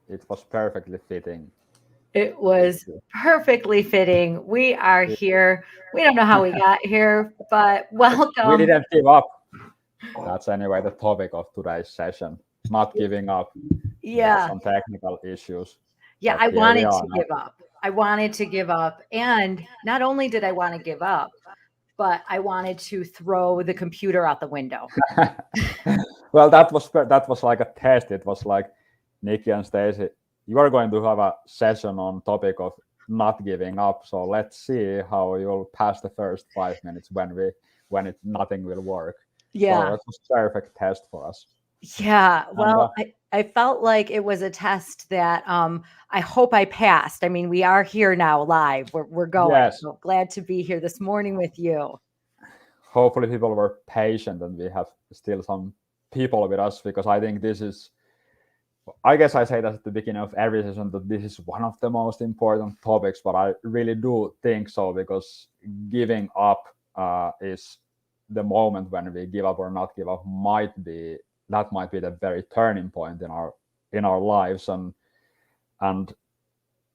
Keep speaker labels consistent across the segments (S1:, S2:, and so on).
S1: it was perfectly fitting.
S2: It was perfectly fitting. We are here. We don't know how we got here, but
S1: We
S2: welcome.
S1: didn't give up. That's anyway the topic of today's session. Not giving up. We had
S2: Yeah.
S1: some technical issues,
S2: Yeah,
S1: but
S2: I
S1: here we
S2: wanted
S1: are
S2: to give up. I wanted to give up. And not only did I want to give up, but I wanted to throw the computer out the window.
S1: now. Well, that was like a test. It was like Nikki and Stacy, you are going to have a session on topic of not giving up. So let's see how you'll pass the first 5 minutes when it nothing will work. So
S2: Yeah.
S1: that was perfect test for us.
S2: Yeah.
S1: And
S2: Well, I felt like it was a test that I hope I passed. I mean, we are here now live. We're going.
S1: yes,
S2: So glad to be here this morning with you.
S1: hopefully people were patient and we have still some people with us because I think this is, I guess I say that at the beginning of every session that this is one of the most important topics, but I really do think so because giving up is the moment when we give up or not give up might be the very turning point in our lives, and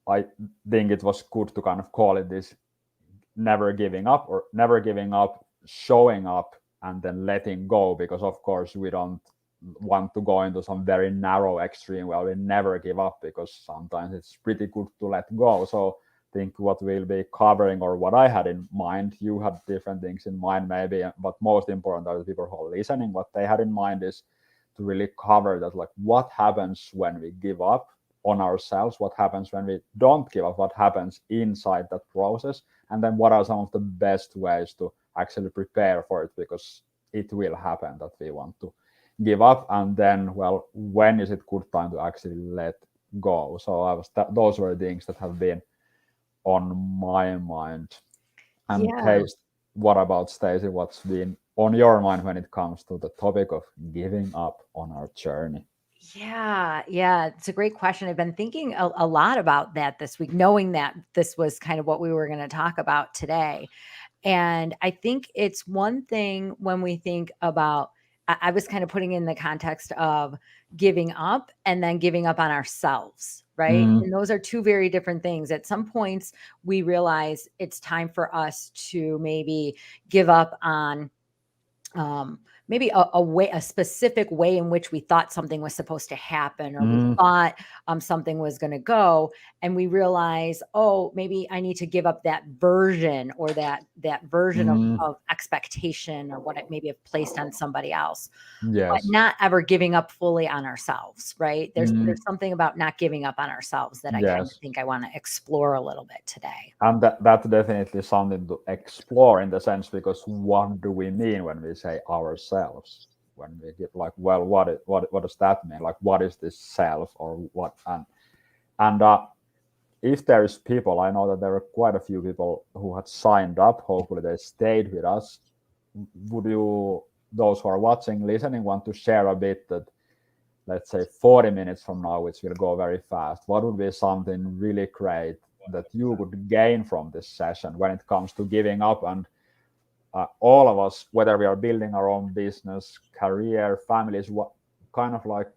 S1: I think it was good to kind of call it this never giving up or never giving up, showing up and then letting go, because of course we don't want to go into some very narrow extreme where we never give up, because sometimes it's pretty good to let go. So I think what we'll be covering, or what I had in mind, you had different things in mind maybe, but most important are the people who are listening, what they had in mind is to really cover that, like what happens when we give up on ourselves, what happens when we don't give up, what happens inside that process, and then what are some of the best ways to actually prepare for it, because it will happen that we want to give up, and then, well, when is it good time to actually let go? So those were things that have been on my mind. And
S2: Yeah.
S1: hey, what about Stacy? What's been on your mind when it comes to the topic of giving up on our journey?
S2: Yeah, yeah, it's a great question. I've been thinking a lot about that this week, knowing that this was kind of what we were going to talk about today. And I think it's one thing when we think about, I was kind of putting in the context of giving up and then giving up on ourselves, right?
S1: Mm,
S2: And those are two very different things. At some points, we realize it's time for us to maybe give up on um, maybe a specific way in which we thought something was supposed to happen, or we
S1: mm,
S2: thought something was going to go, and we realize, oh, maybe I need to give up that version, or that version
S1: mm,
S2: of expectation, or what I maybe have placed on somebody else, but
S1: yes.
S2: not ever giving up fully on ourselves, right?
S1: Mm,
S2: There's something about not giving up on ourselves that I kind of
S1: yes.
S2: think I want to explore a little bit today.
S1: And that's definitely something to explore, in the sense, because what do we mean when we say ourselves? When we get like, well, what does that mean? Like, what is this self, or what? And if there is people, I know that there are quite a few people who had signed up. Hopefully, they stayed with us. Would you, those who are watching, listening, want to share a bit that, let's say 40 minutes from now, which will go very fast, what would be something really great that you would gain from this session when it comes to giving up? And all of us, whether we are building our own business, career, families, what kind of like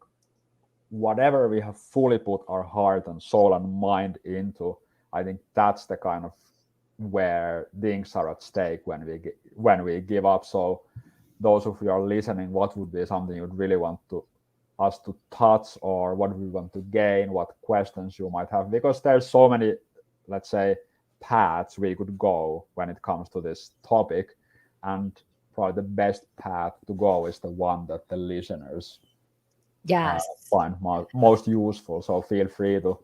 S1: whatever we have fully put our heart and soul and mind into, I think that's the kind of where things are at stake when we give up. So those of you are listening, what would be something you'd really want to us to touch, or what we want to gain, what questions you might have, because there's so many, let's say, paths we could go when it comes to this topic, and probably the best path to go is the one that the listeners
S2: Yes.
S1: find most useful. So feel free to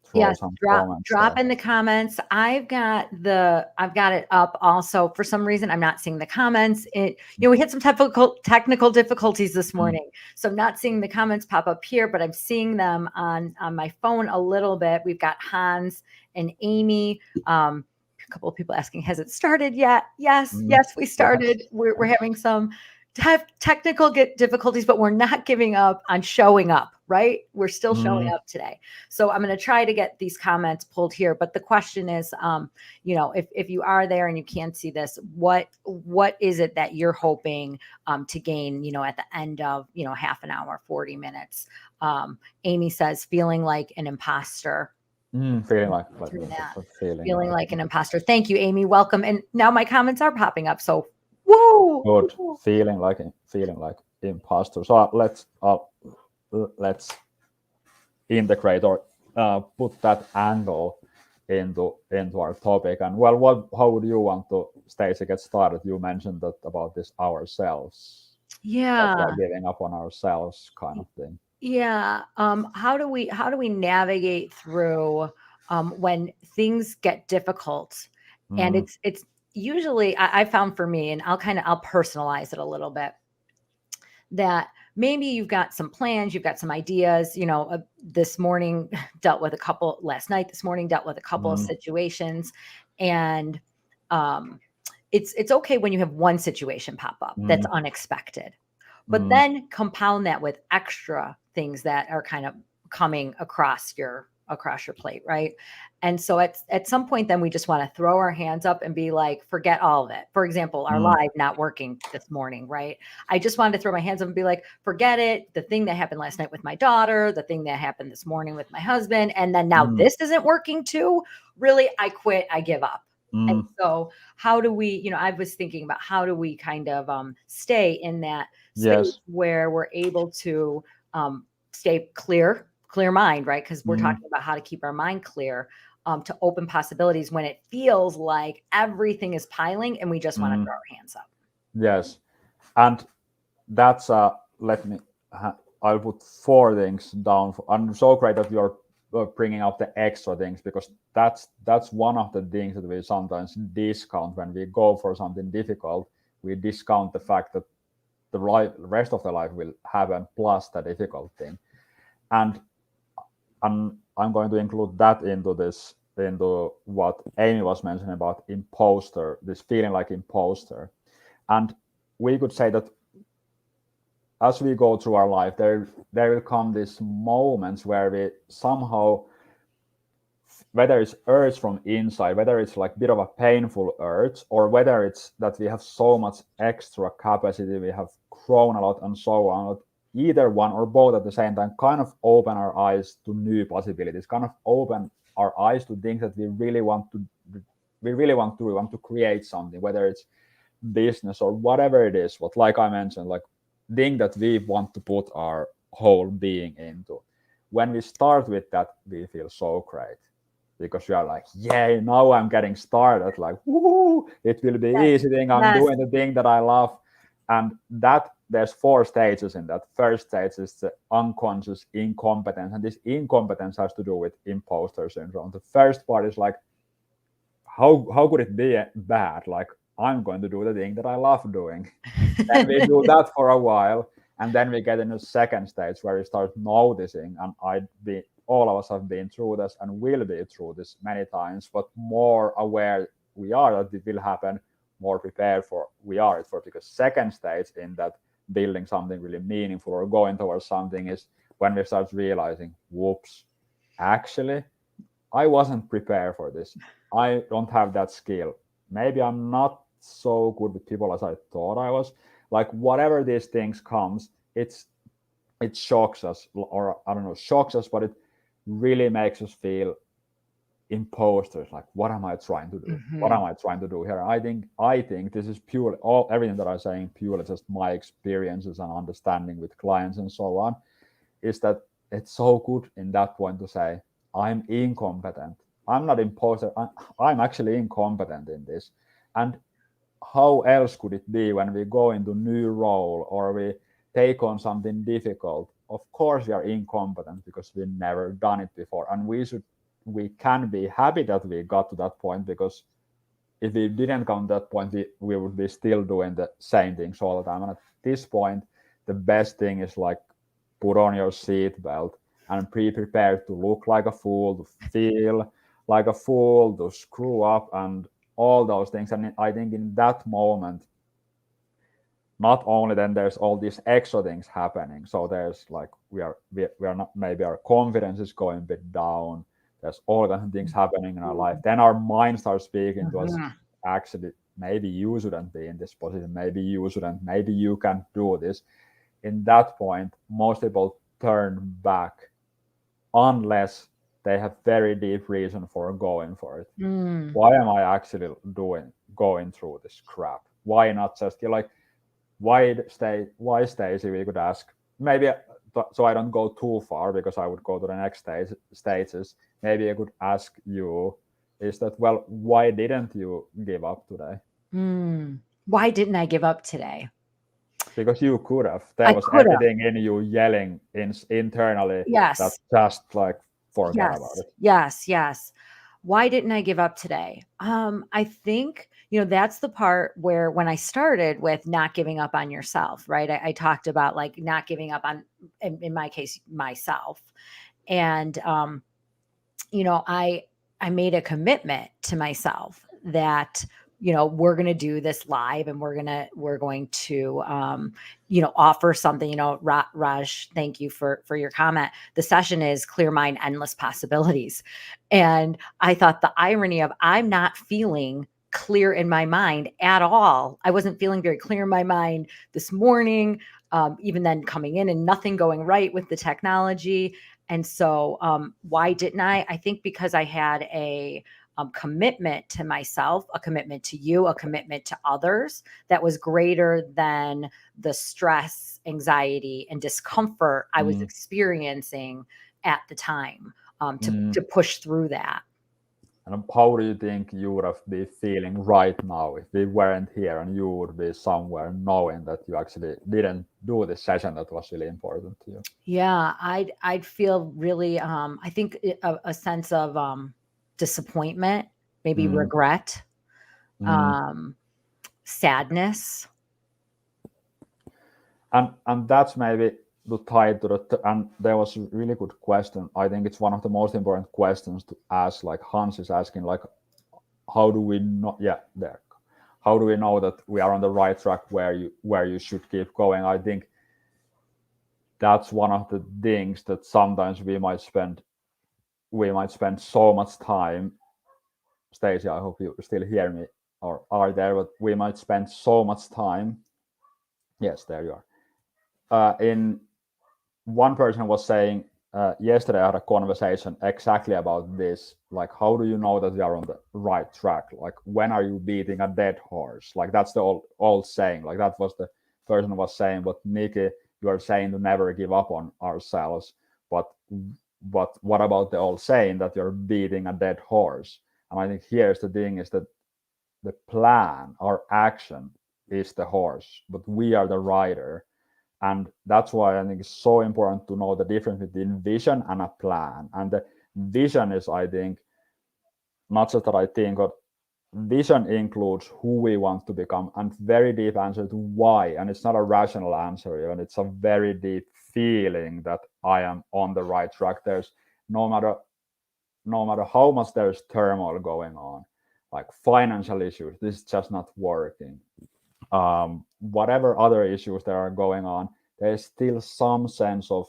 S1: throw
S2: Yes,
S1: some
S2: drop
S1: comments
S2: drop
S1: there.
S2: in the comments. I've got it up also. For some reason, I'm not seeing the comments. We had some technical difficulties this
S1: Mm,
S2: morning, so I'm not seeing the comments pop up here, but I'm seeing them on my phone a little bit. We've got Hans and Amy. A couple of people asking, has it started yet? Yes,
S1: mm,
S2: yes, we
S1: yes.
S2: started. We're having some have technical difficulties, but we're not giving up on showing up, right? We're still showing up today. So I'm going to try to get these comments pulled here. But the question is, if you are there and you can't see this, what is it that you're hoping to gain, at the end of, half an hour, 40 minutes? Amy says, feeling like an imposter.
S1: Feeling like
S2: an imposter. Thank you, Amy. Welcome. And now my comments are popping up. So woo!
S1: Good. Feeling like imposter. So let's integrate or put that angle into our topic. And how would you want to, Stacey, get started? You mentioned that about this ourselves.
S2: Yeah.
S1: Giving up on ourselves kind of thing.
S2: Yeah. How do we navigate through when things get difficult? And it's usually I found for me, and I'll personalize it a little bit, that maybe you've got some plans, you've got some ideas, this morning dealt with a couple, last night, this morning dealt with a couple of situations. And it's okay when you have one situation pop up that's unexpected, but then compound that with extra things that are kind of coming across your plate, right? And so at some point, then we just want to throw our hands up and be like, forget all of it. For example, our live not working this morning, right? I just wanted to throw my hands up and be like, forget it. The thing that happened last night with my daughter, the thing that happened this morning with my husband, and then now this isn't working too. Really, I quit. I give up. And so how do we, I was thinking about how do we kind of stay in that space where we're able to stay clear mind, right? Because we're talking about how to keep our mind clear, to open possibilities when it feels like everything is piling and we just want to throw our hands up.
S1: Yes. And that's, I'll put 4 things down. I'm so great that you're bringing up the extra things, because that's one of the things that we sometimes discount when we go for something difficult. We discount the fact that the rest of the life will happen plus the difficult thing. And I'm going to include that into what Amy was mentioning about imposter, this feeling like imposter. And we could say that as we go through our life, there will come these moments where we somehow, whether it's urge from inside, whether it's like a bit of a painful urge, or whether it's that we have so much extra capacity, we have grown a lot and so on, either one or both at the same time, kind of open our eyes to new possibilities, kind of open our eyes to things that we really want to do. We want to create something, whether it's business or whatever it is. What, like I mentioned, like thing that we want to put our whole being into. When we start with that, we feel so great, because we are like, yay, now I'm getting started. Like, woo, it will be easy thing. I'm doing the thing that I love. And that there's 4 stages in that. First stage is the unconscious incompetence. And this incompetence has to do with imposter syndrome. The first part is like, how could it be bad? Like, I'm going to do the thing that I love doing. And we do that for a while. And then we get in a second stage where we start noticing, and all of us have been through this and will be through this many times, but more aware we are that it will happen, more prepared we are for, because second stage in that building something really meaningful or going towards something is when we start realizing, whoops, actually, I wasn't prepared for this. I don't have that skill. Maybe I'm not so good with people as I thought I was. Like, whatever these things comes, it shocks us, or I don't know, shocks us, but it really makes us feel imposters. Like, what am I trying to do? What am I trying to do here? I think this is purely everything that I'm saying, purely just my experiences and understanding with clients and so on, is that it's so good in that point to say, I'm incompetent. I'm not imposter. I'm actually incompetent in this. And how else could it be when we go into new role or we take on something difficult? Of course we are incompetent because we've never done it before, and we can be happy that we got to that point, because if we didn't come to that point, we would be still doing the same things all the time. And at this point, the best thing is like, put on your seatbelt and be prepared to look like a fool, to feel like a fool, to screw up, and all those things. And I think in that moment, not only then there's all these extra things happening. So there's like we are not, maybe our confidence is going a bit down. There's all kinds of things happening in our life. Then our mind starts speaking to us,
S2: Mhm.
S1: actually, maybe you shouldn't be in this position, maybe you shouldn't, maybe you can't do this. In that point, most people turn back unless they have very deep reason for going for it.
S2: Mm.
S1: Why am I actually going through this crap? Why not just like why Stacy? We could ask maybe, so I don't go too far because I would go to the next stages. Maybe I could ask you, is that, well, why didn't you give up today?
S2: Mm. Why didn't I give up today?
S1: Because you could have. There
S2: I
S1: was
S2: could have.
S1: everything in you yelling internally that
S2: Yes.
S1: just like forget about
S2: Yes.
S1: it.
S2: Yes. Yes. Why didn't I give up today? I think, that's the part where when I started with not giving up on yourself, right? I talked about like not giving up on, in my case, myself. And, I made a commitment to myself that we're going to do this live, and we're going to offer something. Raj, thank you for your comment. The session is Clear Mind, Endless Possibilities. And I thought the irony of, I'm not feeling clear in my mind at all. I wasn't feeling very clear in my mind this morning, even then coming in and nothing going right with the technology. And so, why didn't I? I think because I had a commitment to myself, a commitment to you, a commitment to others that was greater than the stress, anxiety, and discomfort I was
S1: Mm,
S2: experiencing at the time,
S1: mm.
S2: to push through that.
S1: And how do you think you would have been feeling right now if we weren't here and you would be somewhere knowing that you actually didn't do the session that was really important to you?
S2: Yeah, I'd feel really, I think a sense of disappointment, maybe
S1: Mm,
S2: regret,
S1: mm.
S2: um, sadness.
S1: And that's maybe to tie to and there was a really good question. I think it's one of the most important questions to ask. Like Hans is asking, like, how do we know? Yeah, there. How do we know that we are on the right track where you should keep going? I think that's one of the things that sometimes we might spend so much time. Stacey, I hope you still hear me or are there, but we might spend so much time. Yes, there you are. In one person was saying yesterday, I had a conversation exactly about this. Like, how do you know that you are on the right track? Like, when are you beating a dead horse? Like, that's the old saying. Like, that was the person was saying. But Nikki, you are saying to never give up on ourselves. But what about the old saying that you're beating a dead horse? And I think here's the thing: is that the plan, our action, is the horse, but we are the rider. And that's why I think it's so important to know the difference between vision and a plan. And the vision is, I think, not just that I think, but vision includes who we want to become and very deep answer to why. And it's not a rational answer, even it's a very deep feeling that I am on the right track. There's no matter how much there's turmoil going on, like financial issues, this is just not working. Whatever other issues there are going on, there's still some sense of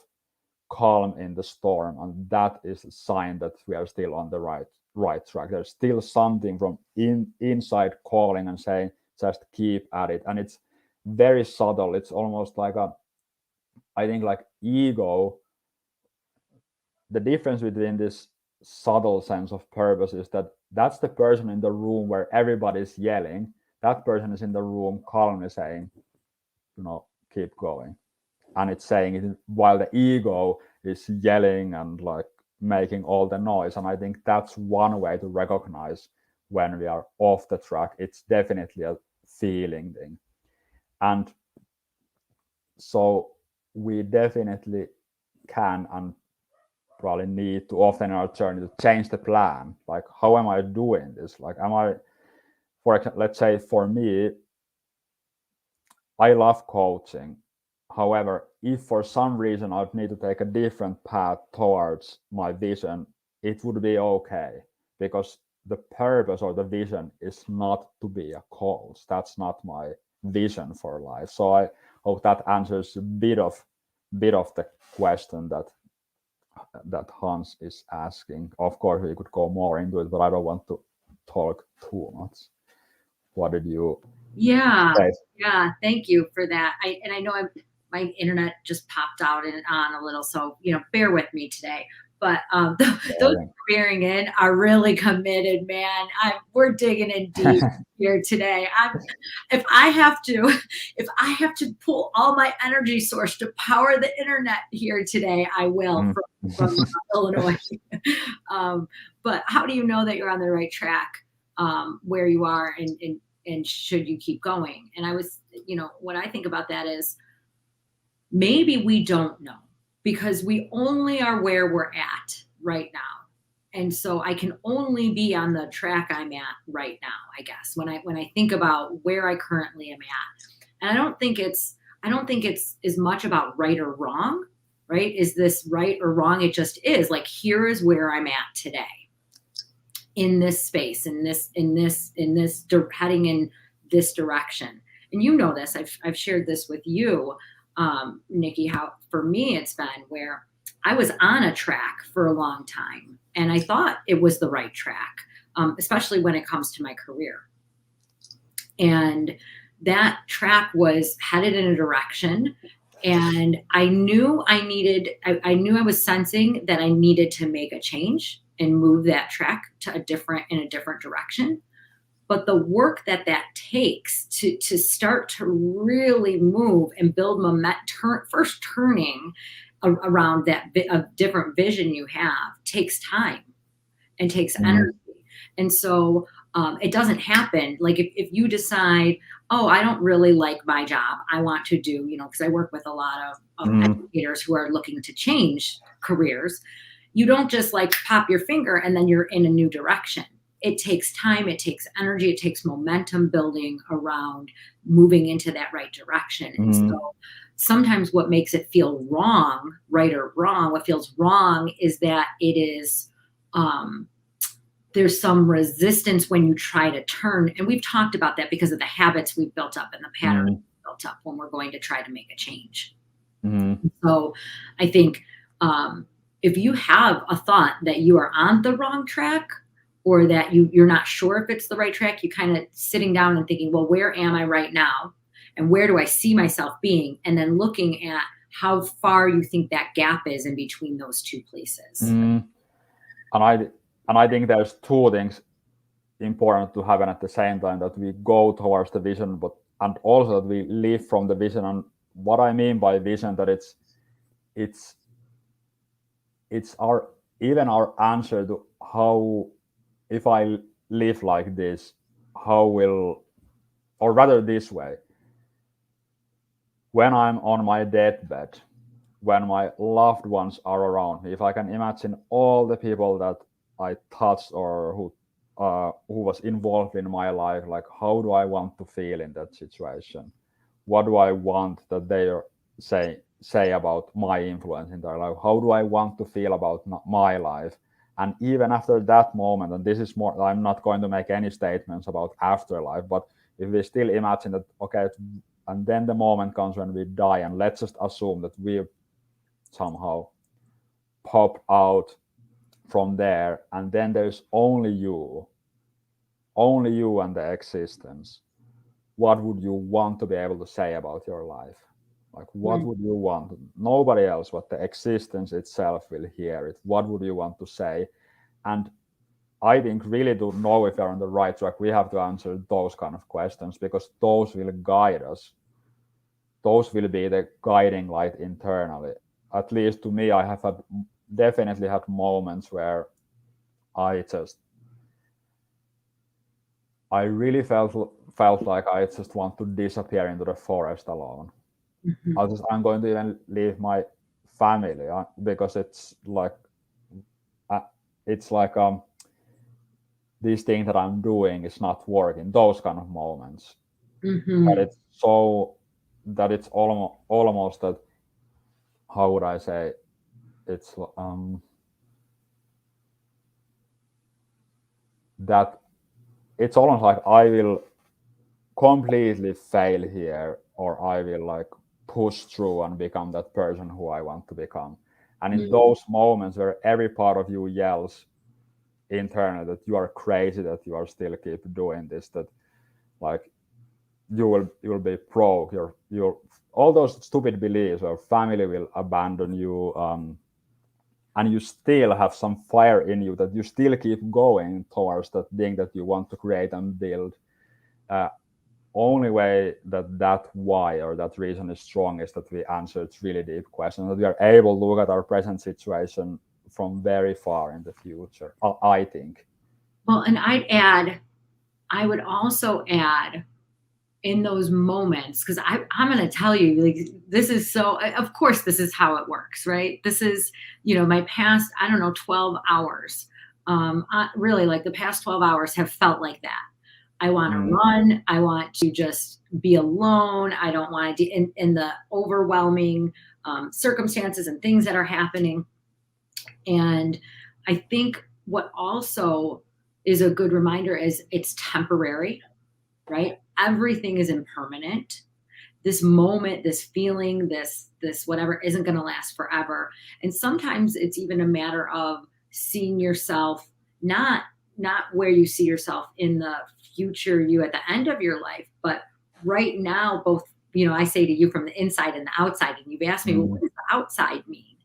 S1: calm in the storm, and that is a sign that we are still on the right track. There's still something from inside calling and saying, just keep at it. And it's very subtle. It's almost like I think like ego. The difference between this subtle sense of purpose is that that's the person in the room where everybody's yelling. That person is in the room calmly saying, keep going. And it's saying it while the ego is yelling and like making all the noise. And I think that's one way to recognize when we are off the track. It's definitely a feeling thing. And so we definitely can and probably need to often in our journey to change the plan. Like, how am I doing this? Like, am I, for example, let's say for me, I love coaching. However, if for some reason I'd need to take a different path towards my vision, it would be okay, because the purpose or the vision is not to be a coach. That's not my vision for life. So I hope that answers a bit of the question that Hans is asking. Of course, we could go more into it, but I don't want to talk too much. What did you say?
S2: Yeah, thank you for that. I know my internet just popped out and on a little, so bear with me today. But those bearing in are really committed, man. We're digging in deep here today. If I have to pull all my energy source to power the internet here today, I will from Illinois. But how do you know that you're on the right track where you are and should you keep going? And what I think about that is maybe we don't know because we only are where we're at right now. And so I can only be on the track I'm at right now, I guess, when I think about where I currently am at. And I don't think it's as much about right or wrong, right? Is this right or wrong? It just is like, here is where I'm at today in this space, heading in this direction. And you know this, I've shared this with you, Nikki, how for me it's been where I was on a track for a long time and I thought it was the right track, especially when it comes to my career. And that track was headed in a direction, and I knew I was sensing that I needed to make a change and move that track to a different direction. But the work that takes to start to really move and build momentum, first turning around that a different vision you have takes time and takes energy. And so it doesn't happen. Like if you decide, oh, I don't really like my job, I want to do, because I work with a lot of educators who are looking to change careers. You don't just like pop your finger and then you're in a new direction. It takes time, it takes energy, it takes momentum building around moving into that right direction. And so sometimes what makes it feel wrong, right or wrong, what feels wrong is that it is, there's some resistance when you try to turn. And we've talked about that because of the habits we've built up and the patterns we've built up when we're going to try to make a change. So I think if you have a thought that you are on the wrong track, or that you're not sure if it's the right track, you kind of sitting down and thinking, well, where am I right now? And where do I see myself being? And then looking at how far you think that gap is in between those two places.
S1: And I think there's two things important to happen at the same time, that we go towards the vision, and also that we live from the vision. And what I mean by vision, that it's our answer to how, if I live like this, or rather this way, when I'm on my deathbed, when my loved ones are around me, if I can imagine all the people that I touched or who was involved in my life, like how do I want to feel in that situation? What do I want that they say about my influence in their life? How do I want to feel about my life? And even after that moment, and this is more, I'm not going to make any statements about afterlife, but if we still imagine that, okay, and then the moment comes when we die, and let's just assume that we somehow pop out from there, and then there's only you and the existence. What would you want to be able to say about your life? Like, what would you want? Nobody else but the existence itself will hear it. What would you want to say? And I think really to know if you're on the right track, we have to answer those kind of questions, because those will guide us. Those will be the guiding light internally. At least to me, I have definitely had moments where I really felt like I just want to disappear into the forest alone. I'm going to even leave my family, because it's like this thing that I'm doing is not working. Those kind of moments, but it's so that it's almost that, how would I say, it's that it's almost like I will completely fail here, or I will like push through and become that person who I want to become. And in those moments where every part of you yells internally that you are crazy, that you are still keep doing this, that like you will be broke, your all those stupid beliefs, or family will abandon you, and you still have some fire in you that you still keep going towards that thing that you want to create and build. Only way that why or that reason is strong is that we answered really deep questions, that we are able to look at our present situation from very far in the future, I think.
S3: Well, and I would also add in those moments, because I'm going to tell you, like, this is so, of course, this is how it works, right? This is, my past, I don't know, 12 hours. Really, like the past 12 hours have felt like that. I want to run. I want to just be alone. I don't want to, in the overwhelming circumstances and things that are happening. And I think what also is a good reminder is it's temporary, right? Everything is impermanent. This moment, this feeling, this whatever isn't going to last forever. And sometimes it's even a matter of seeing yourself not where you see yourself in the future, you at the end of your life, but right now, both, I say to you from the inside and the outside, and you've asked me, well, what does the outside mean?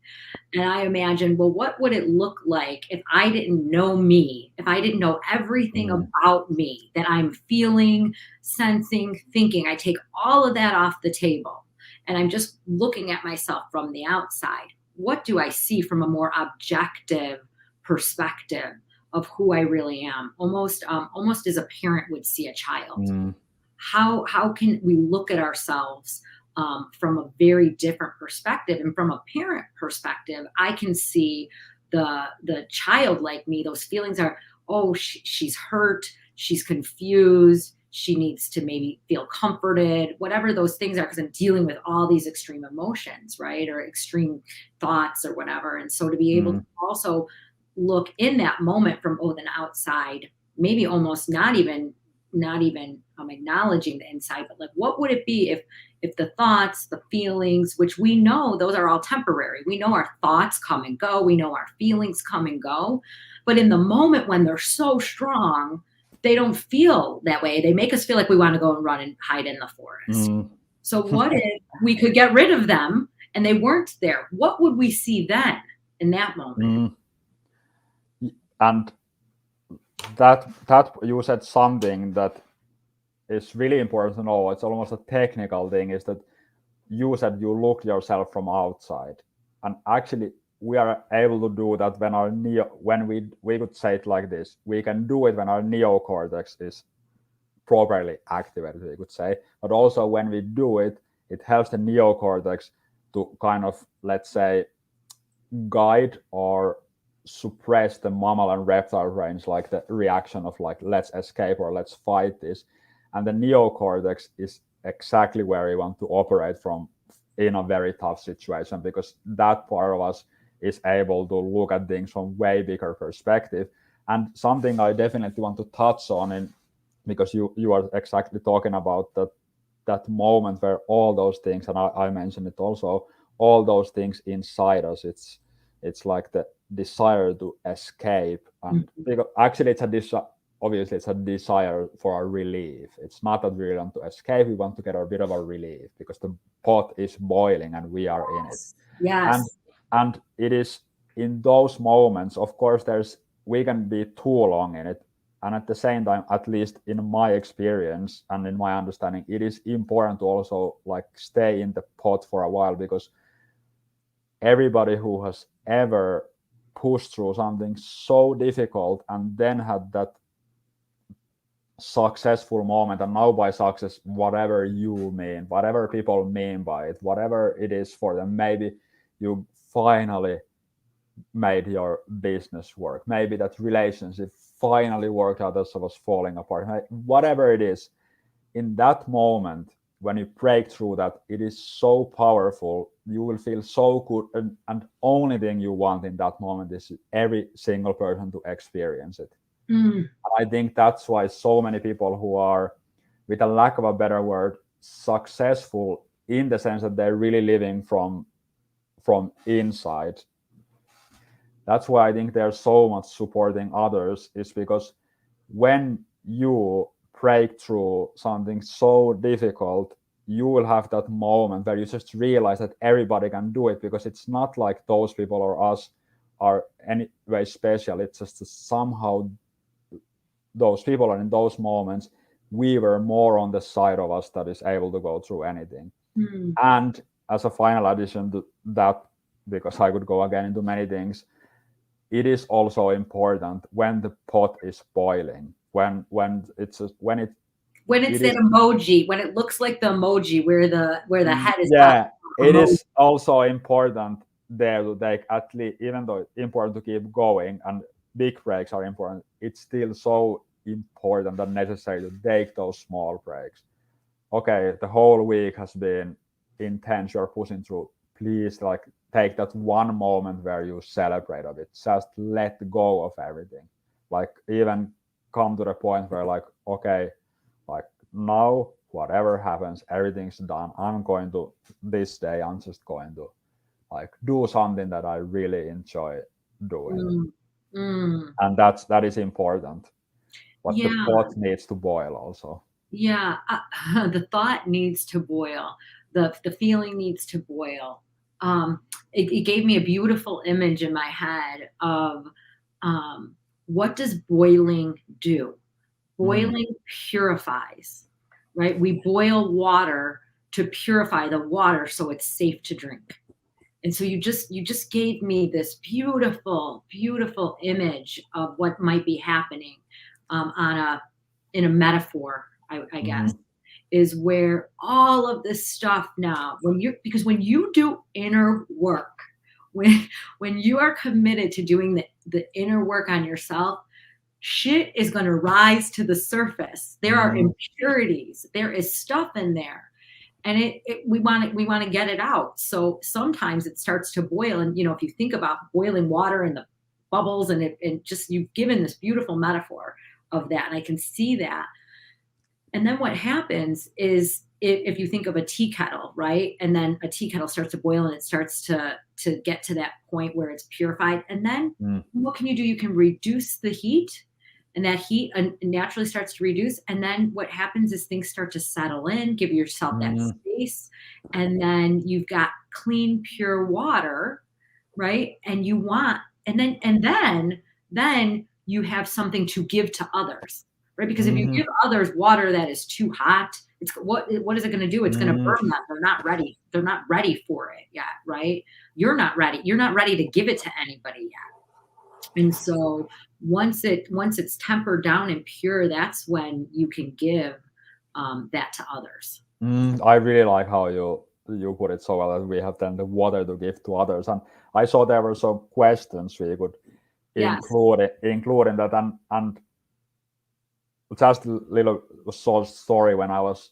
S3: And I imagine, well, what would it look like if I didn't know me, if I didn't know everything about me that I'm feeling, sensing, thinking? I take all of that off the table and I'm just looking at myself from the outside. What do I see from a more objective perspective of who I really am? Almost as a parent would see a child. How can we look at ourselves from a very different perspective? And from a parent perspective, I can see the child like me. Those feelings are, oh, she's hurt, she's confused, she needs to maybe feel comforted, whatever those things are, because I'm dealing with all these extreme emotions, right? Or extreme thoughts or whatever. And so to be able to also look in that moment from the outside, maybe almost not even acknowledging the inside, but like, what would it be if the thoughts, the feelings, which we know those are all temporary. We know our thoughts come and go. We know our feelings come and go. But in the moment when they're so strong, they don't feel that way. They make us feel like we want to go and run and hide in the forest. So what if we could get rid of them and they weren't there? What would we see then in that moment?
S1: And that you said something that is really important to know. It's almost a technical thing, is that you said you look yourself from outside, and actually we are able to do that when we could say it like this, we can do it when our neocortex is properly activated, we could say, but also when we do it, it helps the neocortex to kind of, let's say, guide or suppress the mammal and reptile brains, like the reaction of like, let's escape or let's fight this. And the neocortex is exactly where we want to operate from in a very tough situation, because that part of us is able to look at things from way bigger perspective. And something I definitely want to touch on, because you are exactly talking about that moment where all those things, and I mentioned it also, all those things inside us, it's like the desire to escape, and because actually obviously it's a desire for a relief. It's not that we want to escape, we want to get a bit of a relief because the pot is boiling and we are in it.
S3: Yes.
S1: And it is in those moments, of course, we can be too long in it, and at the same time, at least in my experience and in my understanding, it is important to also like stay in the pot for a while, because everybody who has ever pushed through something so difficult and then had that successful moment, and now by success, whatever you mean, whatever people mean by it, whatever it is for them, maybe you finally made your business work, maybe that relationship finally worked out as it was falling apart, whatever it is, in that moment when you break through that, it is so powerful. You will feel so good, and only thing you want in that moment is every single person to experience it. I think that's why so many people who are with a lack of a better word, successful in the sense that they're really living from inside. That's why I think there's so much supporting others, is because when you break through something so difficult, you will have that moment where you just realize that everybody can do it, because it's not like those people or us are any way special. It's just that somehow those people are in those moments, we were more on the side of us that is able to go through anything. And as a final addition to that, because I could go again into many things, it is also important when the pot is boiling, when it
S3: that emoji, when it looks like the emoji where the head is
S1: yeah, it
S3: emoji.
S1: is also important there to take, at least, even though it's important to keep going and big breaks are important, it's still so important and necessary to take those small breaks. Okay, the whole week has been intense, you're pushing through, please, like, take that one moment where you celebrate of it. Just let go of everything. Like, even come to the point where, like, okay, like, now whatever happens, everything's done. This day I'm just going to, like, do something that I really enjoy doing. And that is important. But the pot needs to boil also.
S3: Yeah, the thought needs to boil. The feeling needs to boil. It gave me a beautiful image in my head of what does boiling do? Boiling purifies, right? We boil water to purify the water so it's safe to drink. And so you just gave me this beautiful, beautiful image of what might be happening in a metaphor, I guess, is where all of this stuff now, because when you do inner work, when you are committed to doing the inner work on yourself, shit is going to rise to the surface. There are impurities. There is stuff in there, and we want to get it out. So sometimes it starts to boil, and if you think about boiling water and the bubbles, and just, you've given this beautiful metaphor of that, and I can see that. And then what happens is, if you think of a tea kettle, right? And then a tea kettle starts to boil and it starts to get to that point where it's purified. And then what can you do? You can reduce the heat, and that heat naturally starts to reduce. And then what happens is things start to settle in, give yourself that space. And then you've got clean, pure water, right? And then you have something to give to others. Right? Because if you give others water that is too hot, what is it going to do? It's going to burn them. They're not ready. They're not ready for it yet, right? You're not ready. You're not ready to give it to anybody yet. And so once it's tempered down and pure, that's when you can give that to others.
S1: I really like how you put it so well, that we have then the water to give to others. And I saw there were some questions we could include in that, and just a little short story. When I was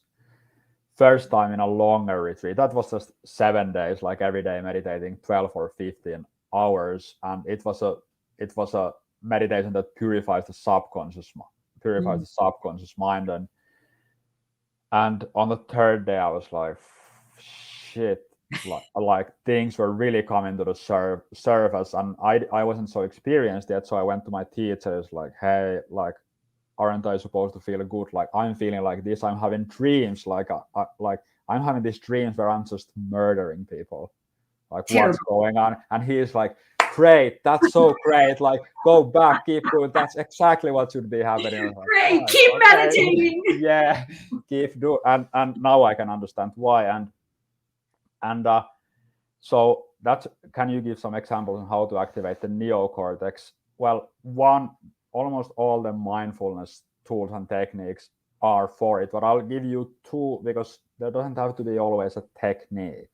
S1: first time in a longer retreat, that was just 7 days, like every day meditating 12 or 15 hours, and it was a meditation that purifies the subconscious mind. And on the third day I was like, shit, like things were really coming to the surface, and I wasn't so experienced yet. So I went to my teachers like, hey, like, aren't I supposed to feel good? Like, I'm feeling like this. I'm having dreams. Like I'm having these dreams where I'm just murdering people. Like, what's going on? And he's like, great. That's so great. Like, go back, keep doing. That's exactly what should be happening. Like,
S3: great. Keep meditating.
S1: Yeah, keep doing. And now I can understand why. And so can you give some examples on how to activate the neocortex? Well, almost all the mindfulness tools and techniques are for it, but I'll give you two, because there doesn't have to be always a technique.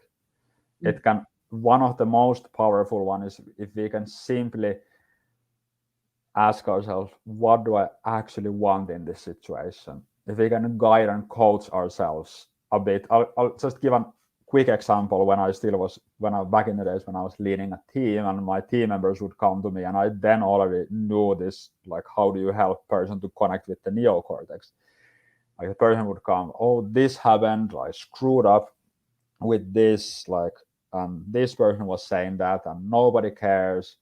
S1: It can, one of the most powerful one is if we can simply ask ourselves, what do I actually want in this situation? If we can guide and coach ourselves a bit. I'll just give a quick example. When I back in the days when I was leading a team, and my team members would come to me, and I then already knew this, like, how do you help person to connect with the neocortex? Like the person would come, oh, this happened, I screwed up with this, like, this person was saying that, and nobody cares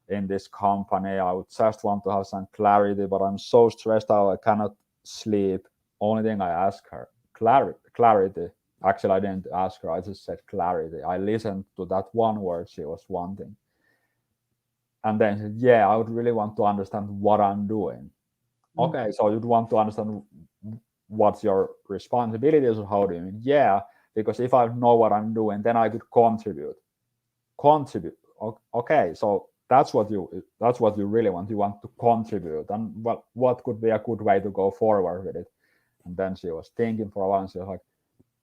S1: in this company. I would just want to have some clarity, but I'm so stressed out, I cannot sleep. Only thing I ask her, clarity. Actually, I didn't ask her, I just said clarity. I listened to that one word she was wanting. And then she said, yeah, I would really want to understand what I'm doing. Okay, so you'd want to understand what's your responsibilities or how do you mean? Yeah, because if I know what I'm doing, then I could contribute. Okay, so that's what you really want. You want to contribute, and what could be a good way to go forward with it? And then she was thinking for a while, and she was like,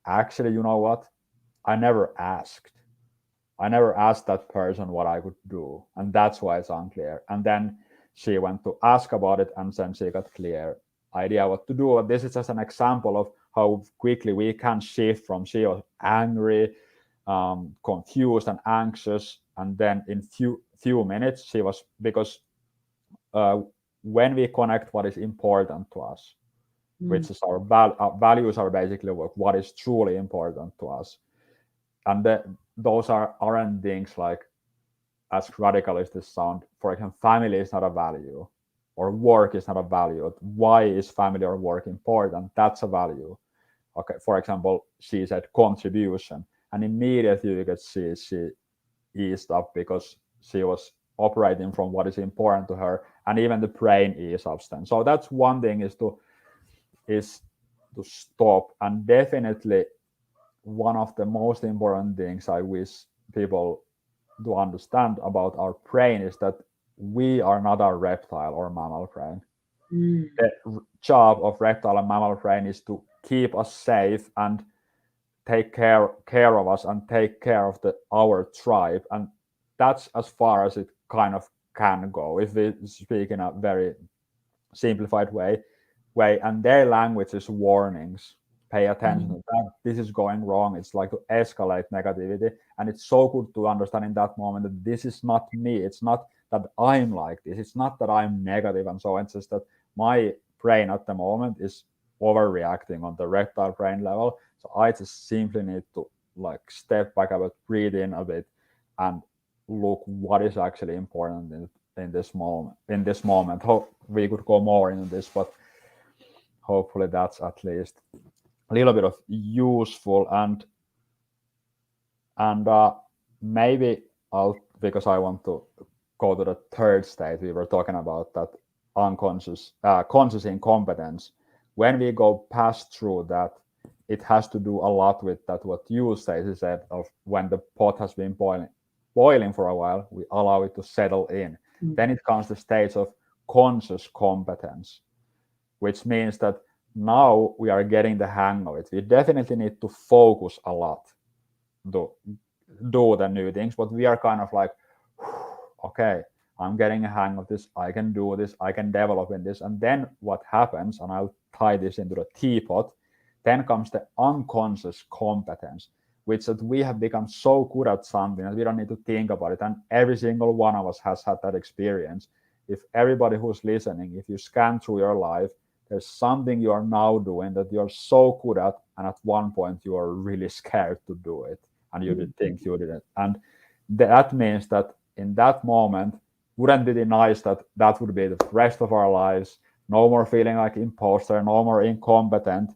S1: actually, you know what? I never asked that person what I could do, and that's why it's unclear. And then she went to ask about it, and then she got clear idea what to do. This is just an example of how quickly we can shift from she was angry, confused and anxious, and then in few minutes she was, because when we connect what is important to us, which is our values are basically what is truly important to us, and those aren't things like, as radical as this sound, for example, family is not a value, or work is not a value. Why is family or work important? That's a value. Okay, for example, she said contribution, and immediately you could see she eased up because she was operating from what is important to her, and even the brain eased up then. So that's one thing, is to stop. And definitely one of the most important things I wish people to understand about our brain is that we are not a reptile or mammal brain. The job of reptile and mammal brain is to keep us safe and take care of us and take care of our tribe, and that's as far as it kind of can go if we speak in a very simplified way. And their language is warnings. Pay attention to that. This is going wrong. It's like to escalate negativity. And it's so good to understand in that moment that this is not me. It's not that I'm like this. It's not that I'm negative and so on. It's just that my brain at the moment is overreacting on the reptile brain level. So I just simply need to like step back a bit, breathe in a bit, and look what is actually important in this moment. Hope we could go more into this, but hopefully that's at least a little bit of useful. And maybe because I want to go to the third state we were talking about, that unconscious conscious incompetence. When we go past through that, it has to do a lot with that what you said of when the pot has been boiling for a while, we allow it to settle in. Then it comes to stage of conscious competence, which means that now we are getting the hang of it. We definitely need to focus a lot to do the new things, but we are kind of like, okay, I'm getting a hang of this, I can do this, I can develop in this. And then what happens, and I'll tie this into the teapot, then comes the unconscious competence, which that we have become so good at something that we don't need to think about it. And every single one of us has had that experience. If everybody who's listening, if you scan through your life, there's something you are now doing that you're so good at, and at one point you are really scared to do it, and you did think you didn't. And that means that in that moment, wouldn't it be nice that that would be the rest of our lives? No more feeling like imposter, no more incompetent.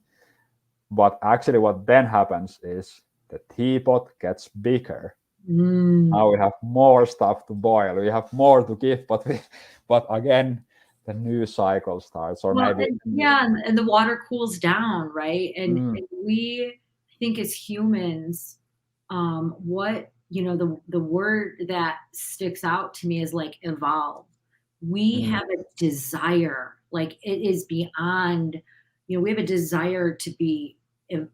S1: But actually what then happens is the teapot gets bigger. Now we have more stuff to boil, we have more to give, but again, the new cycle starts. Or
S3: well,
S1: maybe
S3: and the water cools down, right? And we, I think as humans, what the word that sticks out to me is like evolve. We have a desire, like it is beyond, we have a desire to be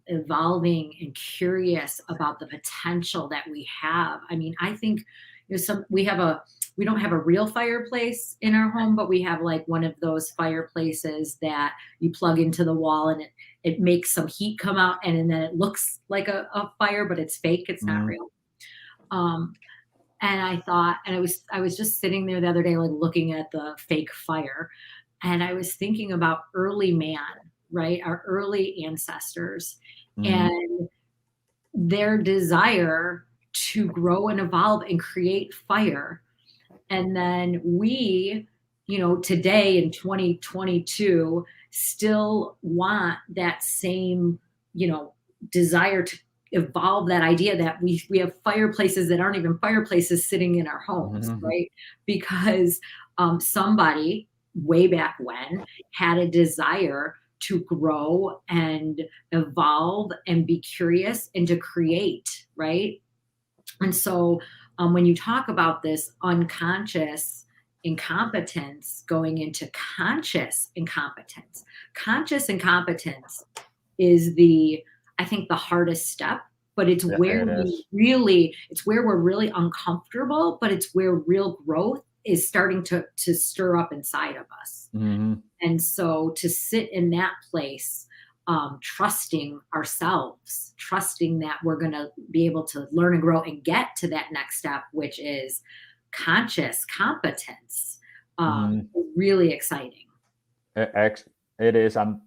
S3: evolving and curious about the potential that we have. I mean, I think we don't have a real fireplace in our home, but we have like one of those fireplaces that you plug into the wall and it makes some heat come out, and then it looks like a fire, but it's fake. It's not real. And I thought, and I was just sitting there the other day, like looking at the fake fire, and I was thinking about early man, right? Our early ancestors
S1: Mhm.
S3: and their desire to grow and evolve and create fire. And then we, today in 2022, still want that same, desire to evolve that idea that we have fireplaces that aren't even fireplaces sitting in our homes,
S1: Mhm.
S3: right? Because somebody way back when had a desire to grow and evolve and be curious and to create, right? And so when you talk about this unconscious incompetence going into conscious incompetence is I think, the hardest step, but it's
S1: Yeah,
S3: where
S1: it is.
S3: it's where we're really uncomfortable, but it's where real growth is starting to stir up inside of us.
S1: Mhm.
S3: And so to sit in that place, trusting ourselves, trusting that we're going to be able to learn and grow and get to that next step, which is conscious competence,
S1: Mhm.
S3: is really exciting.
S1: It is, and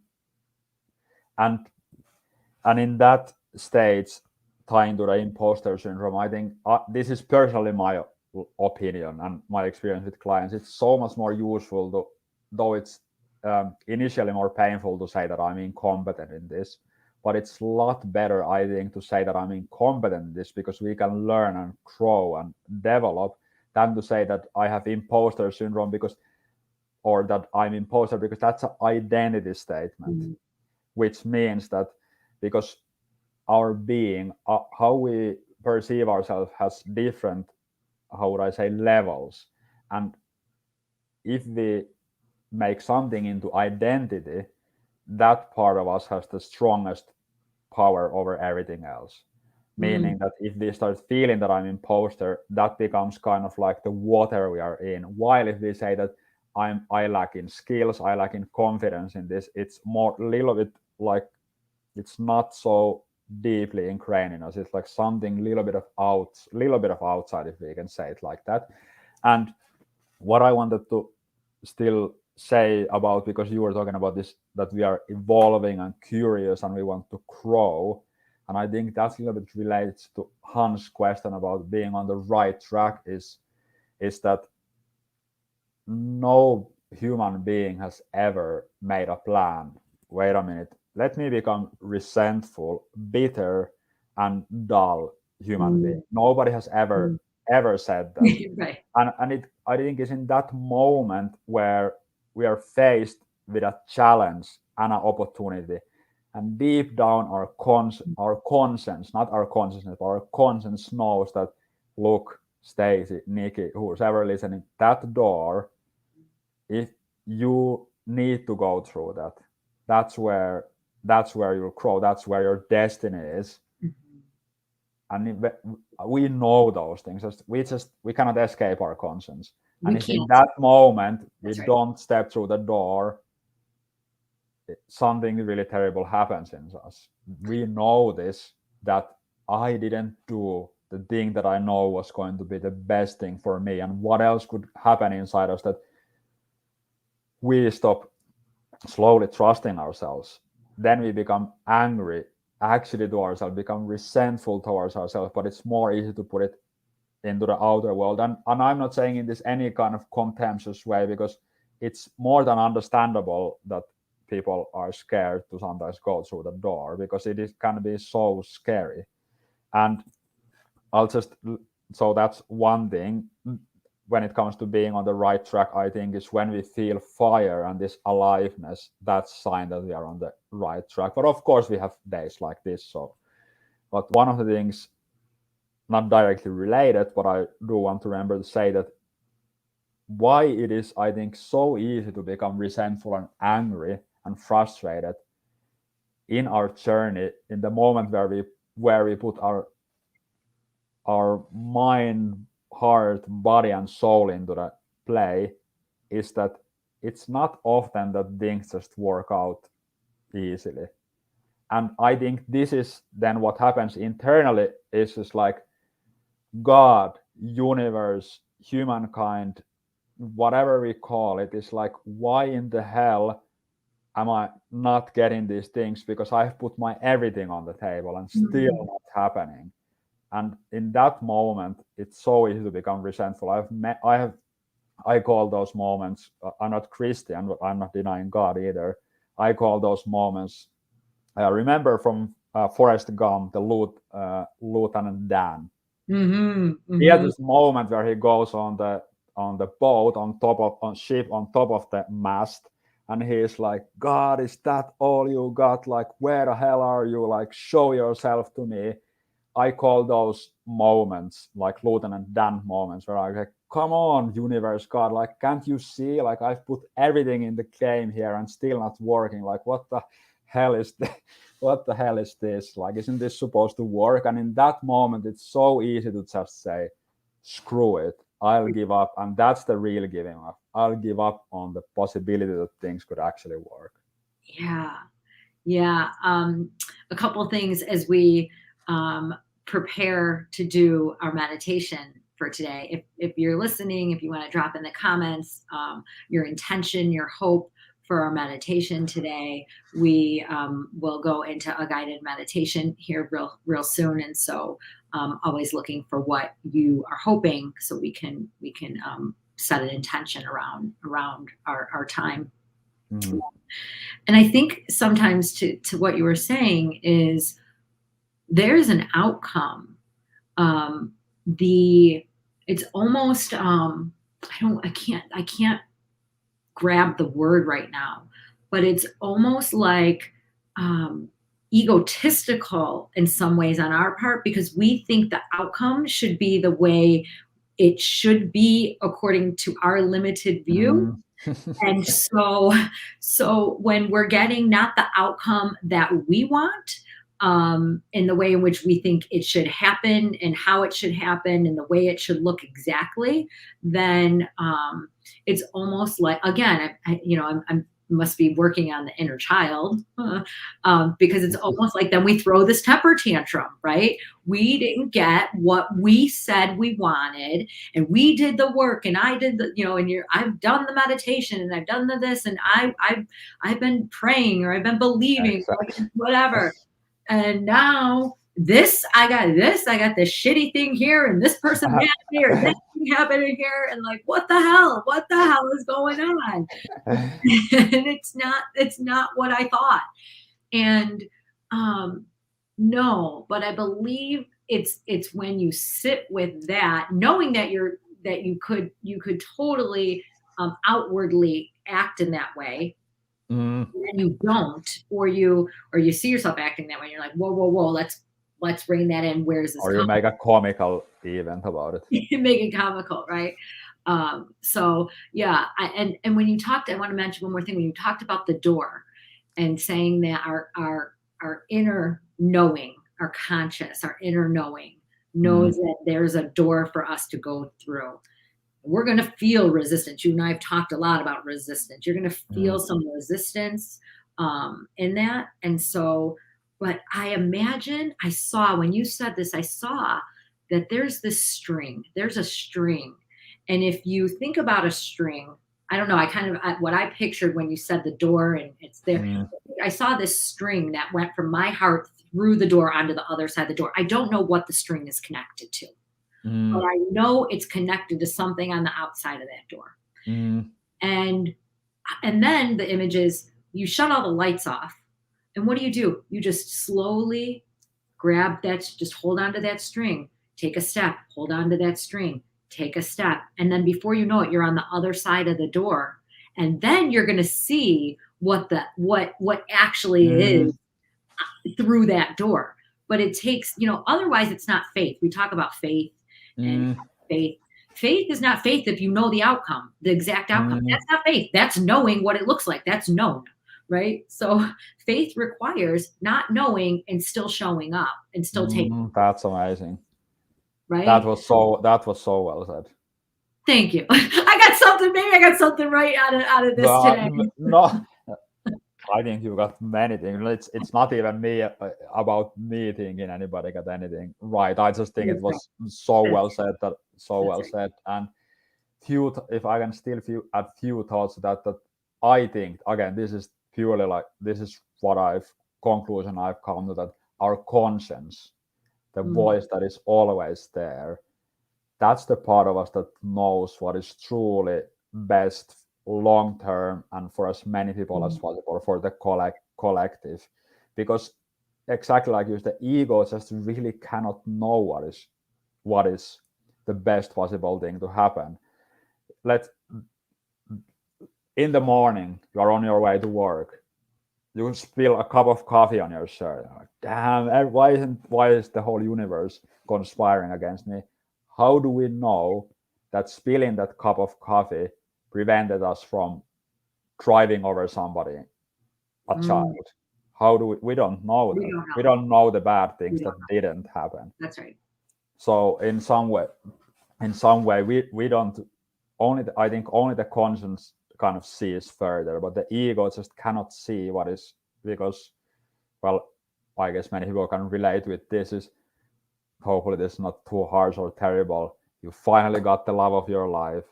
S1: and in that stage, tying to the imposter syndrome, I think this is personally my opinion and my experience with clients. It's so much more useful, though it's initially more painful to say that I'm incompetent in this. But it's a lot better, I think, to say that I'm incompetent in this, because we can learn and grow and develop, than to say that I have imposter syndrome or that I'm imposter, because that's an identity statement,
S3: Mhm.
S1: which means that because our being, how we perceive ourselves, has different, how would I say, levels. And if we make something into identity, that part of us has the strongest power over everything else.
S3: Mm.
S1: Meaning that if we start feeling that I'm imposter, that becomes kind of like the water we are in. While if we say that I lack in skills, I lack in confidence in this, it's more little bit like, it's not so deeply ingrained in us. It's like something little bit of outside, if we can say it like that. And what I wanted to still say about, because you were talking about this, that we are evolving and curious and we want to grow, and I think that's a little bit relates to Hans' question about being on the right track, is that no human being has ever made a plan. Wait a minute, let me become resentful, bitter, and dull human being.
S3: Mm.
S1: Nobody has
S3: Mm.
S1: ever said that.
S3: Right.
S1: And it, I think, is in that moment where we are faced with a challenge and an opportunity, and deep down our conscience, not our consciousness, but our conscience knows that, look, Stacy, Nikki, who's ever listening, that door, if you need to go through that, that's where you'll grow, that's where your destiny is.
S3: Mhm.
S1: And we know those things, we cannot escape our conscience.
S3: We
S1: And if in
S3: can't.
S1: that moment we
S3: That's right.
S1: don't step through the door, something really terrible happens in us. We know this, that I didn't do the thing that I know was going to be the best thing for me, and what else could happen inside us, that we stop slowly trusting ourselves. Then we become angry actually to ourselves, become resentful towards ourselves. But it's more easy to put it into the outer world. And I'm not saying in this any kind of contemptuous way, because it's more than understandable that people are scared to sometimes go through the door, because can be so scary. And I'll just, so that's one thing. When it comes to being on the right track, I think is when we feel fire and this aliveness, that's sign that we are on the right track. But of course we have days like this. So, but one of the things, not directly related, but I do want to remember to say that why it is, I think, so easy to become resentful and angry and frustrated in our journey, in the moment where we put our mind, heart, body, and soul into the play, is that it's not often that things just work out easily. And I think this is then what happens internally, is just like God, universe, humankind, whatever we call it, is like, why in the hell am I not getting these things because I've put my everything on the table and still not happening? And in that moment, it's so easy to become resentful. I call those moments. I'm not Christian, but I'm not denying God either. I call those moments. I remember from Forrest Gump, the Lieutenant Dan. He had this moment where he goes on the boat on ship on top of the mast, and he's like, God, is that all you got? Like, where the hell are you? Like, show yourself to me. I call those moments like Lieutenant Dan moments where I'm like, come on, universe, God, like, can't you see? Like, I've put everything in the game here and still not working. Like, what the hell is what the hell is this? Like, isn't this supposed to work? And in that moment, it's so easy to just say, screw it, I'll give up. And that's the real giving up. I'll give up on the possibility that things could actually work.
S3: Yeah. A couple of things as we prepare to do our meditation for today. If you're listening, if you want to drop in the comments your intention, your hope for our meditation today, we will go into a guided meditation here real soon. And so always looking for what you are hoping so we can set an intention around our time. And I think sometimes to what you were saying is there's an outcome. It's almost I can't grab the word right now, but it's almost like egotistical in some ways on our part, because we think the outcome should be the way it should be according to our limited view. And so when we're getting not the outcome that we want, in the way in which we think it should happen and how it should happen and the way it should look exactly, then it's almost like, again, I must be working on the inner child because it's almost like then we throw this temper tantrum, right? We didn't get what we said we wanted, and we did the work, and I did the, and I've done the meditation, and I've done this, and I've been praying, or I've been believing, whatever. And now I got this shitty thing here, and this person mad here, and this thing happening here, and like, what the hell is going on? And it's not what I thought. And no, but I believe it's when you sit with that, knowing that you could totally outwardly act in that way. And you don't, or you see yourself acting that way, and you're like, whoa, let's bring that in. Where's this?
S1: Or you make a comical event about it.
S3: You make it comical, right? So yeah, and when you talked, I want to mention one more thing. When you talked about the door and saying that our inner knowing, our conscious, our inner knowing knows that there's a door for us to go through. We're going to feel resistance. You and I have talked a lot about resistance. You're going to feel some resistance in that. And so, but I imagine when you said this, I saw that there's this string. There's a string. And if you think about a string, I don't know, what I pictured when you said the door and it's there, I saw this string that went from my heart through the door onto the other side of the door. I don't know what the string is connected to. But I know it's connected to something on the outside of that door. And then the image is you shut all the lights off. And what do? You just slowly grab just hold on to that string, take a step, hold on to that string, take a step. And then before you know it, you're on the other side of the door. And then you're going to see what actually is through that door. But it takes, otherwise it's not faith. We talk about faith. And faith is not faith if you know the outcome, the exact outcome. That's not faith. That's knowing what it looks like. That's known, right? So faith requires not knowing and still showing up and still taking.
S1: That's amazing.
S3: Right?
S1: That was so well said.
S3: Thank you. I got something right out of this today.
S1: No. I think you got many things. It's not even me about me thinking anybody got anything right. I just think it was so well said. And if I can still add few thoughts that I think, again, this is purely like, this is what conclusion I've come to, that our conscience, the voice that is always there, that's the part of us that knows what is truly best long term and for as many people as possible, for the collective. Because exactly like you, the ego just really cannot know what is the best possible thing to happen. In the morning, you are on your way to work, you spill a cup of coffee on your shirt. Like, damn, why is the whole universe conspiring against me? How do we know that spilling that cup of coffee prevented us from driving over somebody, a child? How do we don't know that. We don't know the bad things that didn't happen.
S3: That's right.
S1: So in some way, we don't, I think only the conscience kind of sees further, but the ego just cannot see what is, because, well, I guess many people can relate with this. Is hopefully this is not too harsh or terrible. You finally got the love of your life.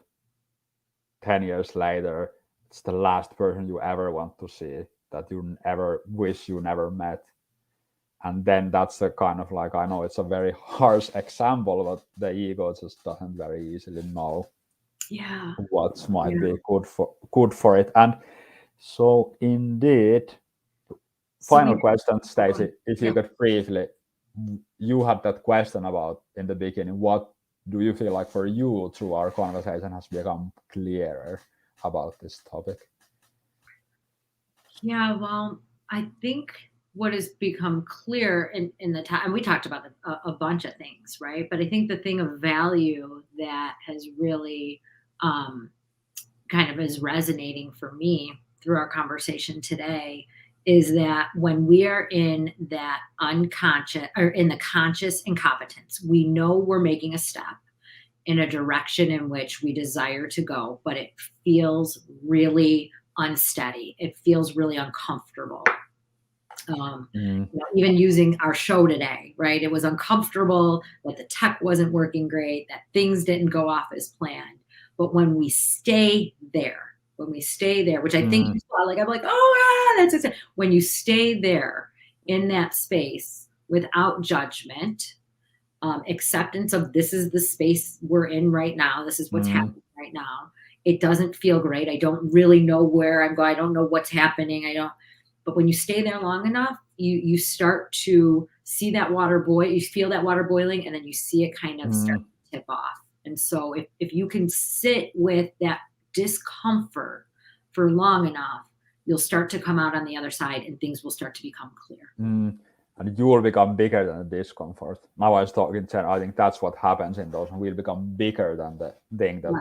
S1: 10 years later, it's the last person you ever want to see, that you ever wish you never met. And then that's a kind of like, I know it's a very harsh example, but the ego just doesn't very easily know what might be good for it. And so indeed, final question, Stacey, if you could briefly, you had that question about in the beginning, what do you feel like for you through our conversation has become clearer about this topic?
S3: Yeah, well, I think what has become clear in the time, and we talked about a bunch of things, right? But I think the thing of value that has really kind of is resonating for me through our conversation today is that when we are in that unconscious or in the conscious incompetence, we know we're making a step in a direction in which we desire to go, but it feels really unsteady. It feels really uncomfortable. Even using our show today, right? It was uncomfortable, that the tech wasn't working great, that things didn't go off as planned. But when we stay there, which I think you saw, like, I'm like, that's it. When you stay there in that space without judgment, acceptance of this is the space we're in right now, this is what's happening right now. It doesn't feel great. I don't really know where I'm going. I don't know what's happening. But when you stay there long enough, you start to see that water boil, you feel that water boiling, and then you see it kind of start to tip off. And so if you can sit with that discomfort for long enough, you'll start to come out on the other side and things will start to become clear.
S1: And you will become bigger than the discomfort. Now I was talking, I think that's what happens in those, and we'll become bigger than the thing that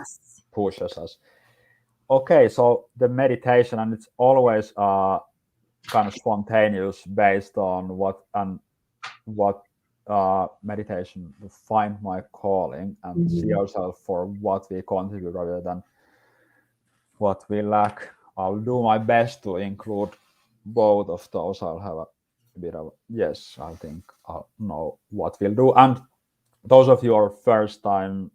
S1: pushes us. Okay, so the meditation, and it's always kind of spontaneous based on what meditation, to find my calling and see ourselves for what we contribute rather than what we lack. I'll do my best to include both of those. I'll have a bit of, yes, I think I'll know what we'll do. And those of you who are first time,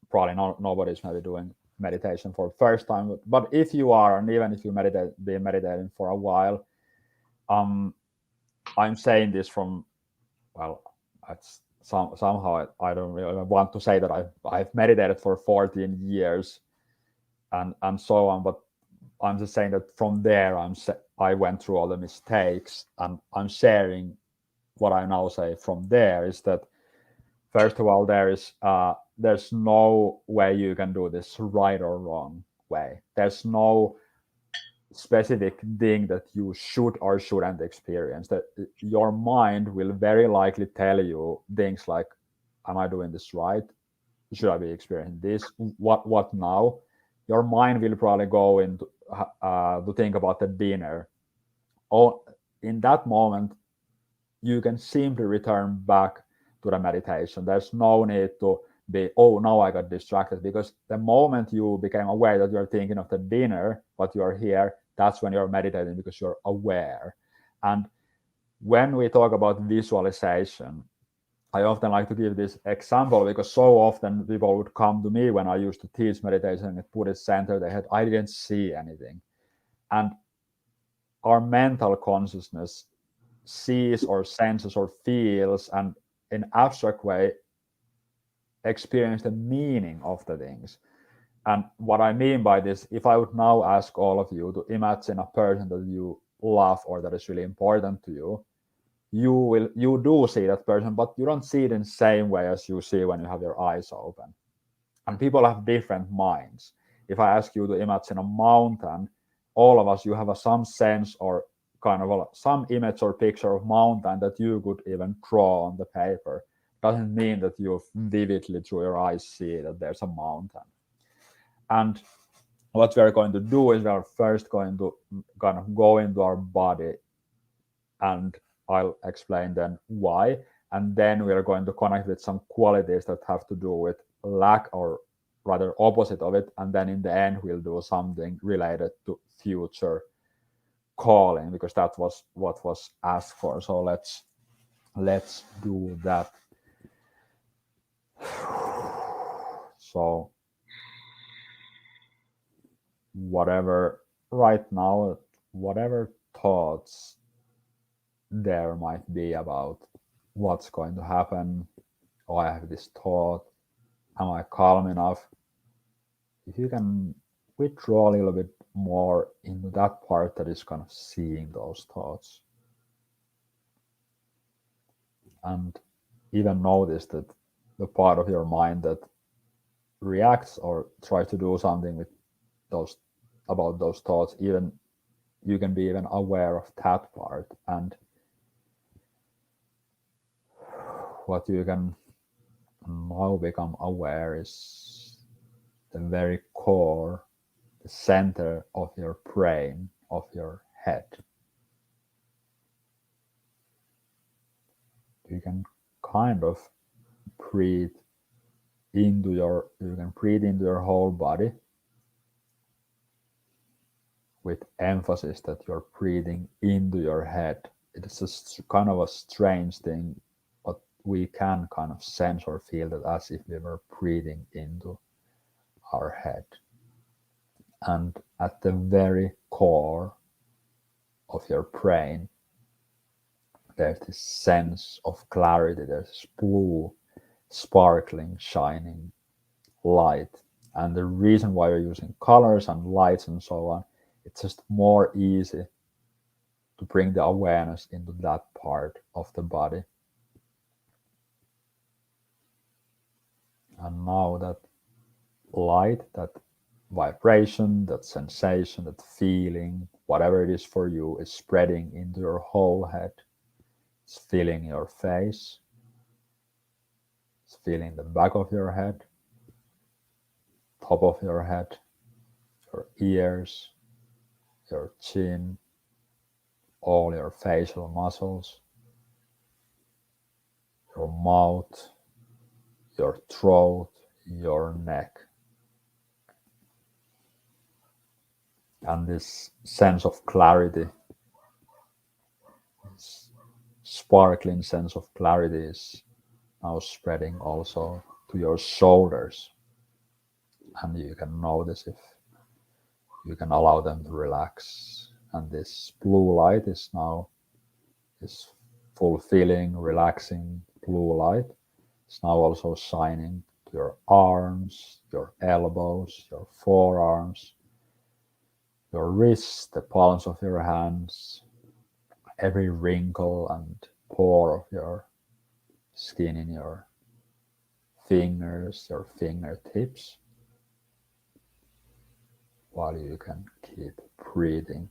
S1: probably nobody's maybe doing meditation for the first time, but if you are, and even if you been meditating for a while, I'm saying this from, well, it's somehow I don't really want to say that I've meditated for 14 years and so on, but I'm just saying that from there I went through all the mistakes, and I'm sharing what I now say from there is that, first of all, there's no way you can do this right or wrong way. There's no specific thing that you should or shouldn't experience. That your mind will very likely tell you things like, am I doing this right? Should I be experiencing this? What now? Your mind will probably go into to think about the dinner. Or in that moment, you can simply return back to the meditation. There's no need to be, now I got distracted, because the moment you became aware that you're thinking of the dinner, but you're here, that's when you're meditating, because you're aware. And when we talk about visualization, I often like to give this example, because so often people would come to me when I used to teach meditation at Buddhist center. They had, I didn't see anything. And our mental consciousness sees or senses or feels, and in abstract way experience the meaning of the things. And what I mean by this, if I would now ask all of you to imagine a person that you love or that is really important to you, you do see that person, but you don't see it in the same way as you see when you have your eyes open. And people have different minds. If I ask you to imagine a mountain, all of us, you have some sense or kind of some image or picture of mountain that you could even draw on the paper. Doesn't mean that you vividly through your eyes see that there's a mountain. And what we're going to do is we're first going to kind of go into our body, and I'll explain then why. And then we're going to connect with some qualities that have to do with lack or rather opposite of it. And then in the end, we'll do something related to future calling, because that was what was asked for. So let's do that. So whatever right now, whatever thoughts there might be about what's going to happen, oh, I have this thought, am I calm enough? If you can withdraw a little bit more into that part that is kind of seeing those thoughts, and even notice that the part of your mind that reacts or tries to do something with those about those thoughts, even you can be even aware of that part. And what you can now become aware is the very core, the center of your brain, of your head. You can kind of breathe into your whole body with emphasis that you're breathing into your head. It's just kind of a strange thing, but we can kind of sense or feel that as if we were breathing into our head. And at the very core of your brain, there's this sense of clarity. There's this blue, sparkling, shining light. And the reason why we're using colors and lights and so on, it's just more easy to bring the awareness into that part of the body. And now that light, that vibration, that sensation, that feeling, whatever it is for you, is spreading into your whole head. It's filling your face. It's filling the back of your head, top of your head, your ears, your chin, all your facial muscles, your mouth, your throat, your neck. And this sense of clarity, this sparkling sense of clarity, is now spreading also to your shoulders. And you can notice if you can allow them to relax. And this blue light is now this fulfilling, relaxing blue light. It's now also shining to your arms, your elbows, your forearms, your wrists, the palms of your hands, every wrinkle and pore of your skin in your fingers, your fingertips, while you can keep breathing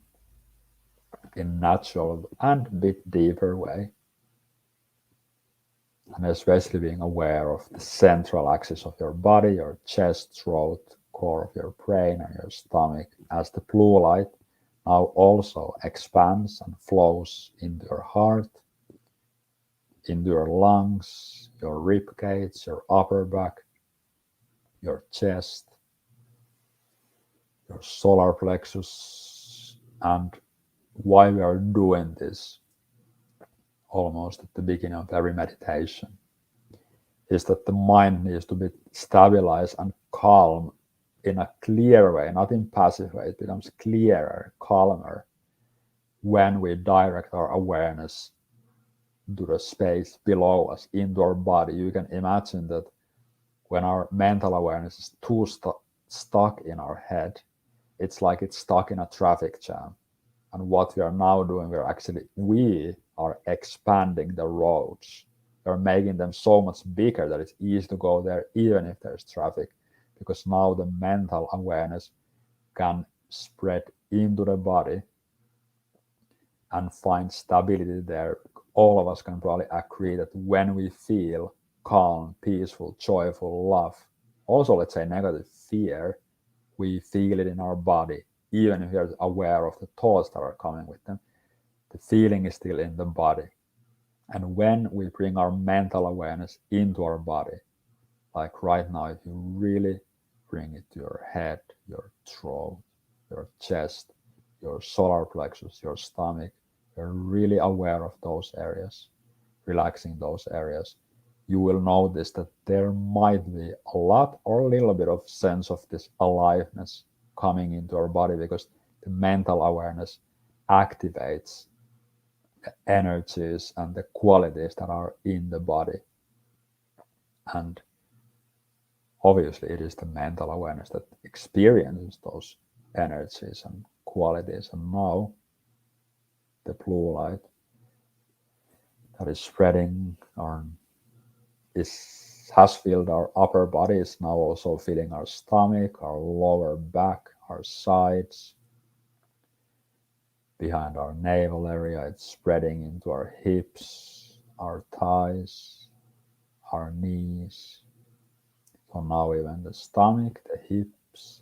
S1: in natural and a bit deeper way. And especially being aware of the central axis of your body, your chest, throat, core of your brain, and your stomach, as the blue light now also expands and flows into your heart, into your lungs, your rib cage, your upper back, your chest, your solar plexus. And why we are doing this almost at the beginning of every meditation is that the mind needs to be stabilized and calm in a clear way, not in passive way. It becomes clearer, calmer when we direct our awareness to the space below us, into our body. You can imagine that when our mental awareness is too stuck in our head, it's like it's stuck in a traffic jam. And what we are now doing, we are expanding the roads. We're making them so much bigger that it's easy to go there even if there's traffic, because now the mental awareness can spread into the body and find stability there. All of us can probably agree that when we feel calm, peaceful, joyful, love, also let's say negative fear, we feel it in our body. Even if you're aware of the thoughts that are coming with them, the feeling is still in the body. And when we bring our mental awareness into our body, like right now, if you really bring it to your head, your throat, your chest, your solar plexus, your stomach, you're really aware of those areas, relaxing those areas, you will notice that there might be a lot or a little bit of sense of this aliveness coming into our body, because the mental awareness activates the energies and the qualities that are in the body. And obviously, it is the mental awareness that experiences those energies and qualities. And now, the blue light that is spreading has filled our upper body, is now also filling our stomach, our lower back, our sides, behind our navel area. It's spreading into our hips, our thighs, our knees. So now even the stomach, the hips,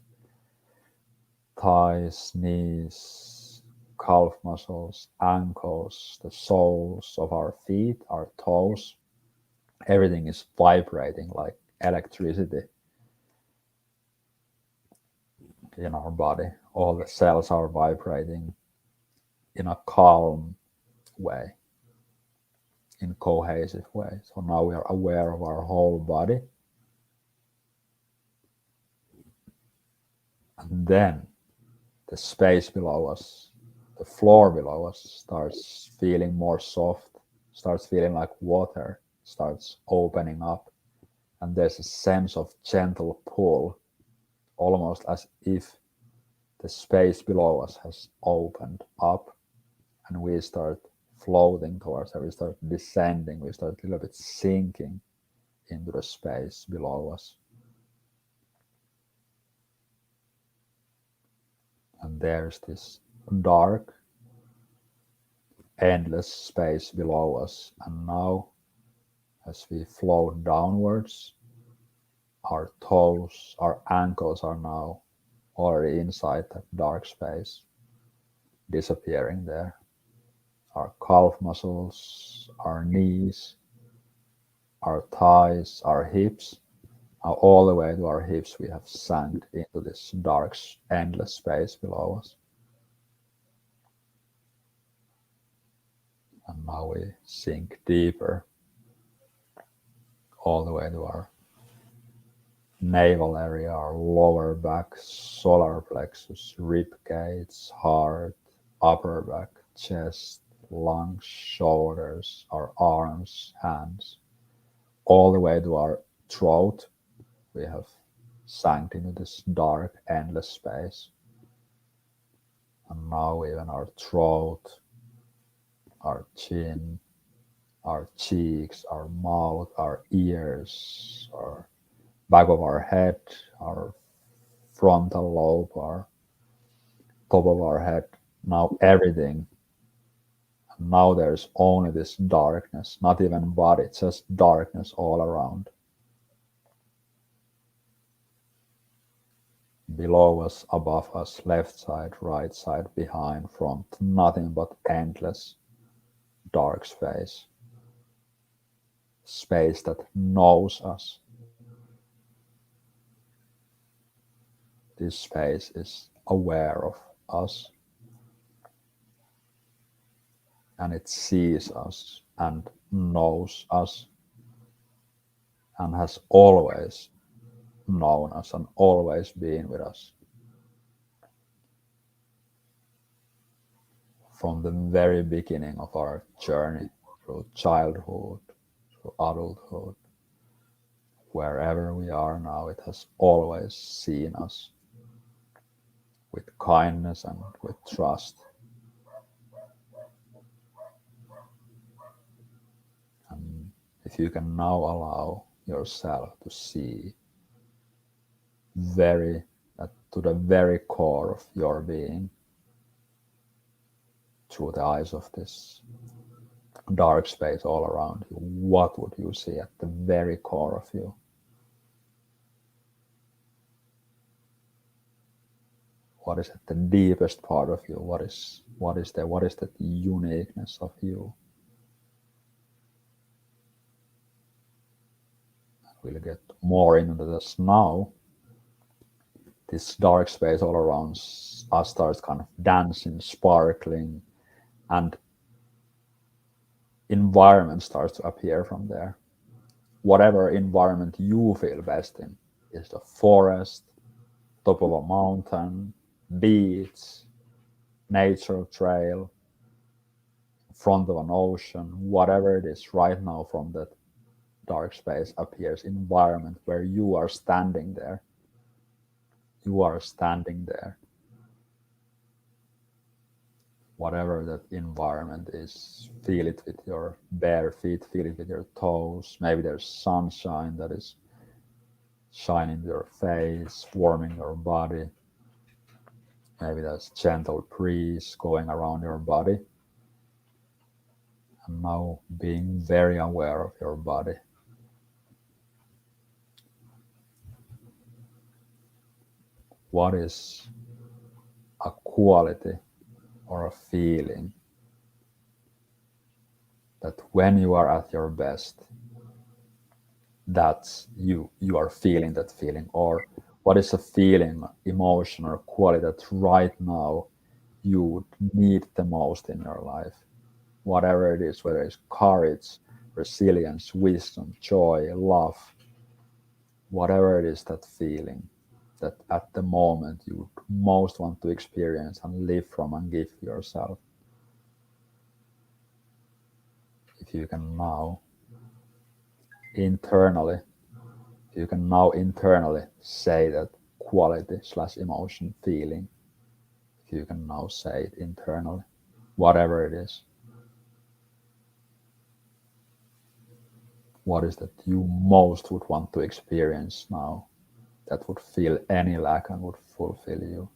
S1: thighs, knees, calf muscles, ankles, the soles of our feet, our toes, everything is vibrating like electricity in our body. All the cells are vibrating in a calm way, in cohesive way. So now we are aware of our whole body. And then the space below us, the floor below us, starts feeling more soft, starts feeling like water, starts opening up. And there's a sense of gentle pull, almost as if the space below us has opened up, and we start floating towards it. We start descending, we start a little bit sinking into the space below us. And there's this dark, endless space below us. And now, as we float downwards, our toes, our ankles are now already inside that dark space, disappearing there. Our calf muscles, our knees, our thighs, our hips, all the way to our hips, we have sunk into this dark, endless space below us. And now we sink deeper, all the way to our navel area, our lower back, solar plexus, rib cage, heart, upper back, chest, lungs, shoulders, our arms, hands, all the way to our throat. We have sunk into this dark, endless space. And now even our throat, our chin, our cheeks, our mouth, our ears, our back of our head, our frontal lobe, our top of our head, now everything. Now there's only this darkness, not even body, just darkness all around. Below us, above us, left side, right side, behind, front, nothing but endless dark space. Space that knows us. This space is aware of us. And it sees us and knows us and has always known us and always been with us. from the very beginning of our journey through childhood, through adulthood, wherever we are now, it has always seen us with kindness and with trust. And if you can now allow yourself to see to the very core of your being through the eyes of this dark space all around you, what would you see at the very core of you? What is at the deepest part of you? What is that uniqueness of you? We'll get more into this now. This dark space all around us starts kind of dancing, sparkling, and environment starts to appear from there. Whatever environment you feel best in, is the forest, top of a mountain, beach, nature trail, front of an ocean, whatever it is right now from that dark space appears environment where you are standing there. You are standing there. Whatever that environment is, feel it with your bare feet, feel it with your toes. Maybe there's sunshine that is shining your face, warming your body. Maybe there's gentle breeze going around your body. And now being very aware of your body. What is a quality or a feeling that when you are at your best, that's you are feeling that feeling? Or what is a feeling, emotion, or quality that right now you would need the most in your life? Whatever it is, whether it's courage, resilience, wisdom, joy, love, whatever it is, that feeling that at the moment you would most want to experience and live from and give yourself. If you can now internally say that quality/emotion feeling, if you can now say it internally, whatever it is, what is that you most would want to experience now that would feel any lack and would fulfill you?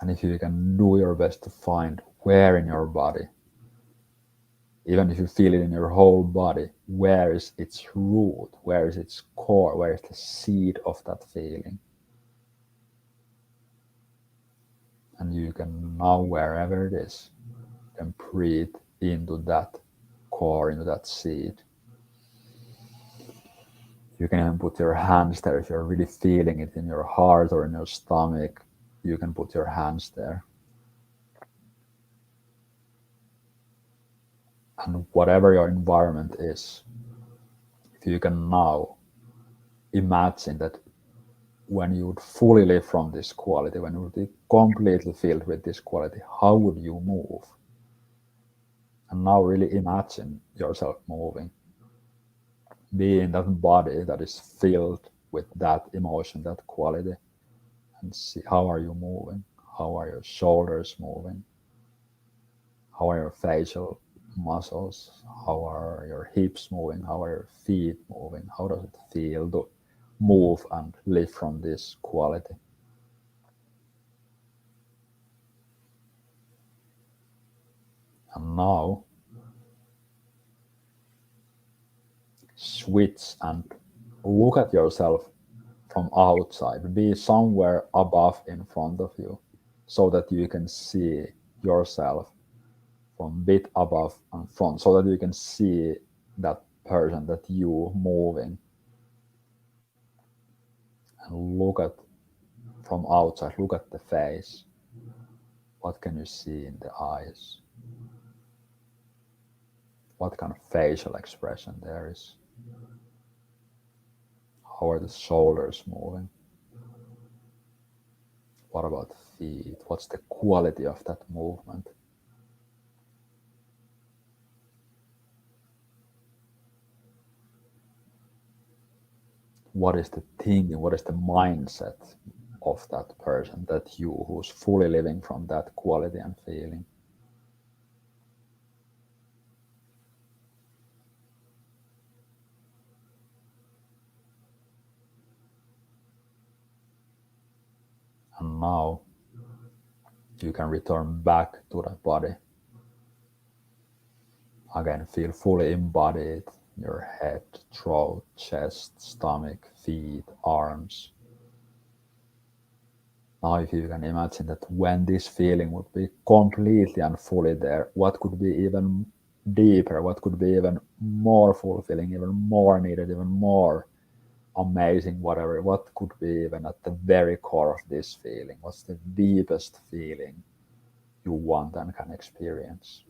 S1: And if you can do your best to find where in your body, even if you feel it in your whole body, where is its root, where is its core, where is the seed of that feeling? And you can now, wherever it is, then breathe into that core, into that seed. You can even put your hands there if you're really feeling it in your heart or in your stomach. You can put your hands there. And whatever your environment is, if you can now imagine that when you would fully live from this quality, when you would be completely filled with this quality, how would you move? And now really imagine yourself moving. Be in that body that is filled with that emotion, that quality, and see how are you moving? How are your shoulders moving? How are your facial muscles? How are your hips moving? How are your feet moving? How does it feel to move and live from this quality? And now switch and look at yourself from outside. Be somewhere above in front of you so that you can see yourself from bit above and front, so that you can see that person, that you moving, and look at from outside, look at the face. What can you see in the eyes? What kind of facial expression there is? How are the shoulders moving? What about feet? What's the quality of that movement? What is the thinking? What is the mindset of that person, that you who's fully living from that quality and feeling? And now you can return back to that body. Again, feel fully embodied, your head, throat, chest, stomach, feet, arms. Now if you can imagine that when this feeling would be completely and fully there, what could be even deeper, what could be even more fulfilling, even more needed, even more amazing, whatever, what could be even at the very core of this feeling? What's the deepest feeling you want and can experience?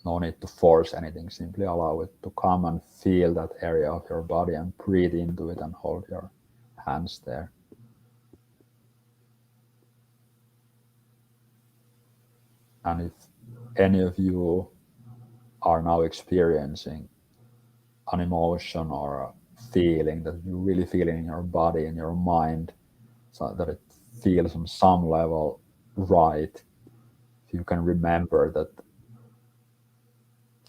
S1: No need to force anything, simply allow it to come and feel that area of your body and breathe into it and hold your hands there. And if any of you are now experiencing an emotion or a feeling that you really feel in your body, in your mind, so that it feels on some level right, if you can remember that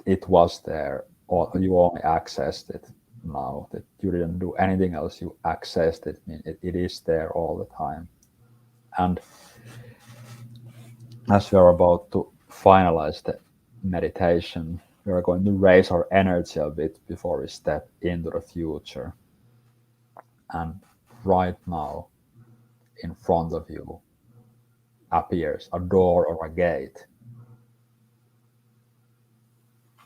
S1: it was there, or you only accessed it now, that you didn't do anything else, you accessed it, it is there all the time. And as we are about to finalize the meditation, we are going to raise our energy a bit before we step into the future. And right now, in front of you, appears a door or a gate.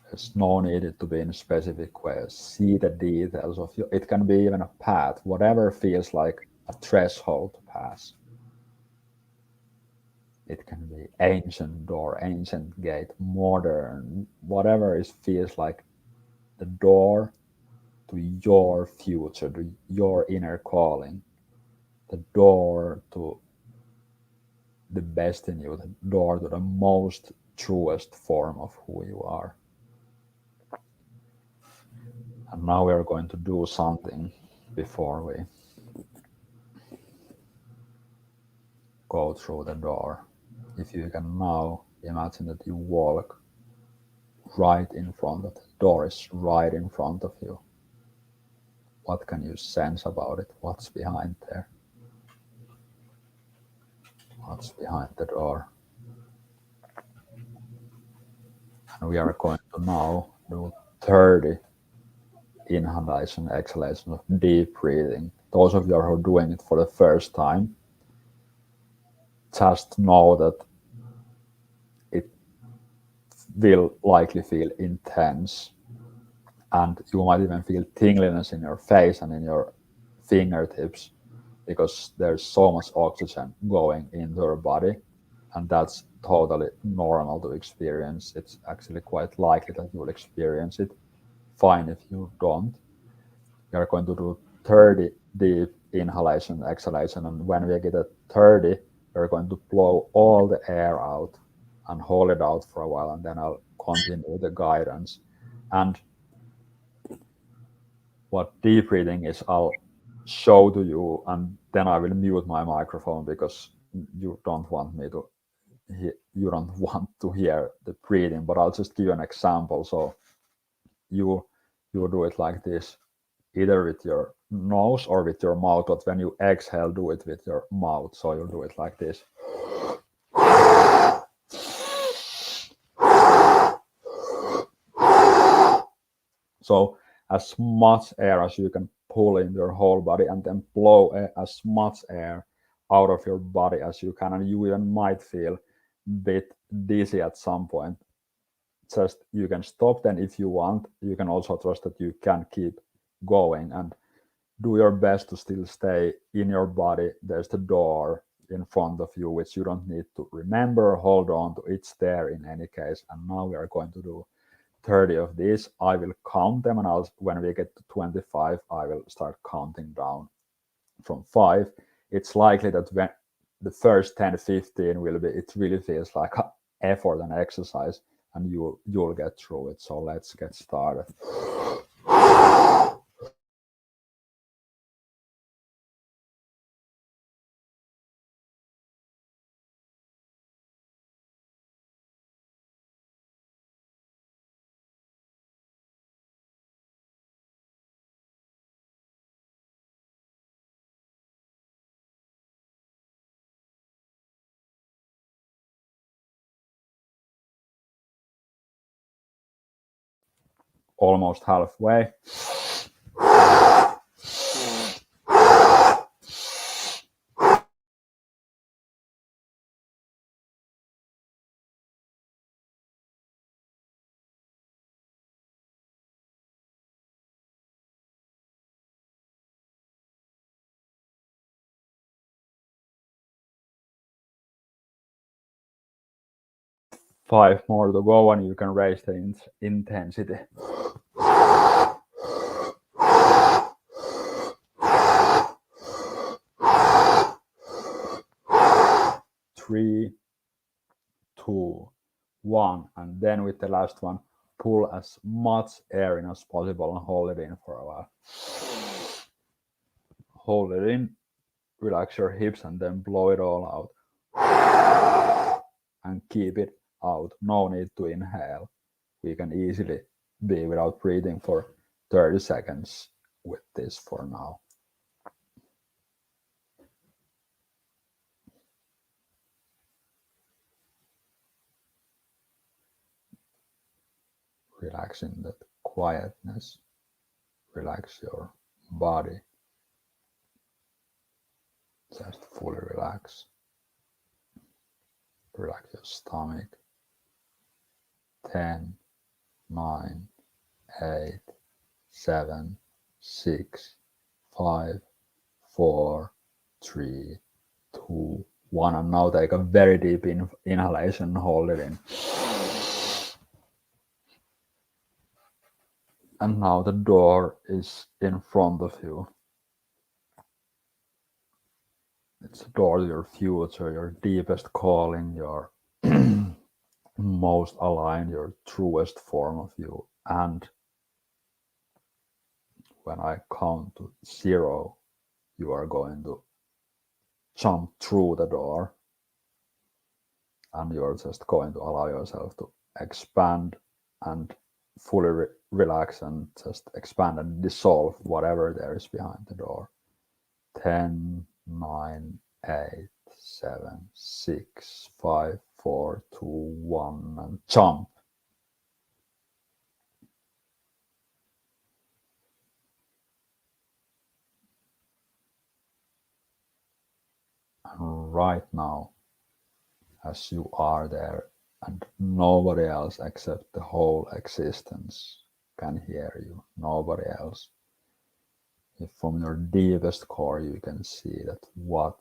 S1: There's no need to be in a specific way. See the details of you. It can be even a path, whatever feels like a threshold to pass. It can be ancient door, ancient gate, modern, whatever it feels like the door to your future, to your inner calling, the door to the best in you, the door to the most truest form of who you are. And now we are going to do something before we go through the door. If you can now imagine that you walk right in front of the door, is right in front of you. What can you sense about it? What's behind there? What's behind the door? And we are going to now do 30 inhalation, exhalation of deep breathing. Those of you who are doing it for the first time, just know that it will likely feel intense, and you might even feel tingliness in your face and in your fingertips, because there's so much oxygen going into your body, and that's totally normal to experience. It's actually quite likely that you will experience it. Fine if you don't. We are going to do 30 deep inhalation, exhalation, and when we get at 30, we're going to blow all the air out and hold it out for a while, and then I'll continue the guidance. And what deep breathing is, I'll show to you, and then I will mute my microphone because you don't want to hear the breathing, but I'll just give you an example. So you do it like this, either with your nose or with your mouth, but when you exhale, do it with your mouth. So you'll do it like this. So as much air as you can pull in your whole body, and then blow as much air out of your body as you can. And you even might feel a bit dizzy at some point. Just you can stop then if you want. You can also trust that you can keep going, and do your best to still stay in your body. There's the door in front of you, which you don't need to remember or hold on to. It's there in any case. And now we are going to do 30 of these. I will count them, and when we get to 25, I will start counting down from 5. It's likely that the first 10-15 will be, it really feels like a effort and exercise, and you'll get through it. So let's get started. 'Almost halfway. Five more to go, and you can raise the intensity. 3, 2, 1, and then with the last one, pull as much air in as possible and hold it in for a while. Hold it in, relax your hips, and then blow it all out. And keep it out. No need to inhale. We can easily be without breathing for 30 seconds with this for now. Relaxing that quietness. Relax your body. Just fully relax. Relax your stomach. 10, 9, 8, 7, 6, 5, 4, 3, 2, 1. And now take a very deep inhalation and hold it in. And now the door is in front of you. It's a door to your future, your deepest calling, your most aligned, your truest form of you. And when I count to 0, you are going to jump through the door, and you're just going to allow yourself to expand and fully relax and just expand and dissolve whatever there is behind the door. 10, 9, 8, 7, 6, 5, 4, 2, 1, and jump. And right now, as you are there, and nobody else except the whole existence can hear you, nobody else. If from your deepest core you can see that what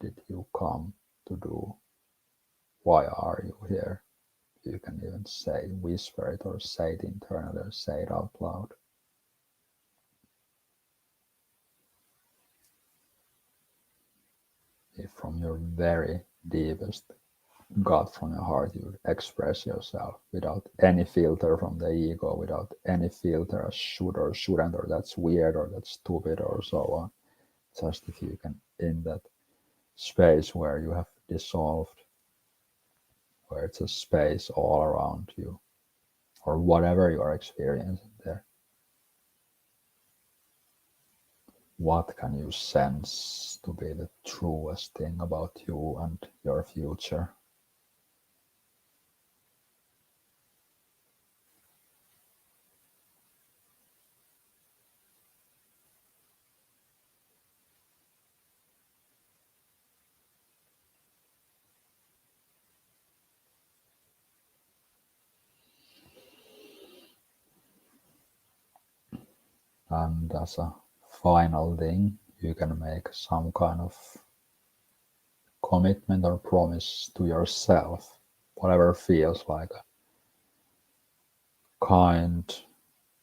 S1: did you come to do? Why are you here? You can even say, whisper it or say it internally or say it out loud. If from your very deepest gut, from your heart, you express yourself without any filter from the ego, without any filter as should or shouldn't, or that's weird or that's stupid or so on. Just if you can, in that space where you have dissolved, where it's a space all around you, or whatever you are experiencing there. What can you sense to be the truest thing about you and your future? And as a final thing, you can make some kind of commitment or promise to yourself, whatever feels like a kind,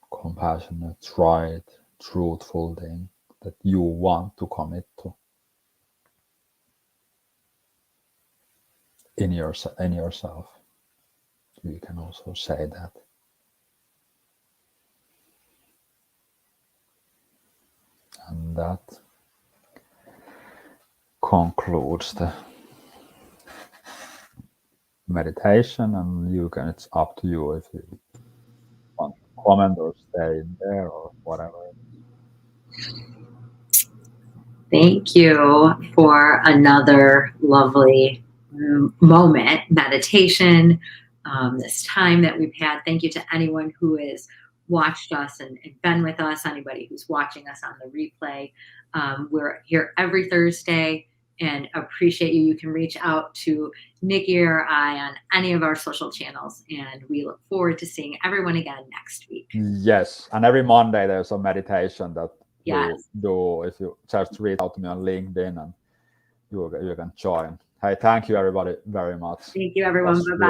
S1: compassionate, right, truthful thing that you want to commit to. in yourself. You can also say that. And that concludes the meditation, and it's up to you if you want to comment or stay in there or whatever.
S3: Thank you for another lovely moment, meditation, this time that we've had. Thank you to anyone who has watched us and been with us, anybody who's watching us on the replay. We're here every Thursday and appreciate you. You can reach out to Nikki or I on any of our social channels, and we look forward to seeing everyone again next week.
S1: Yes, and every Monday there's a meditation that
S3: Yes.
S1: we do. If you just reach out to me on LinkedIn, and you can join. Hey, thank you everybody very much.
S3: Thank you, everyone. Bye-bye.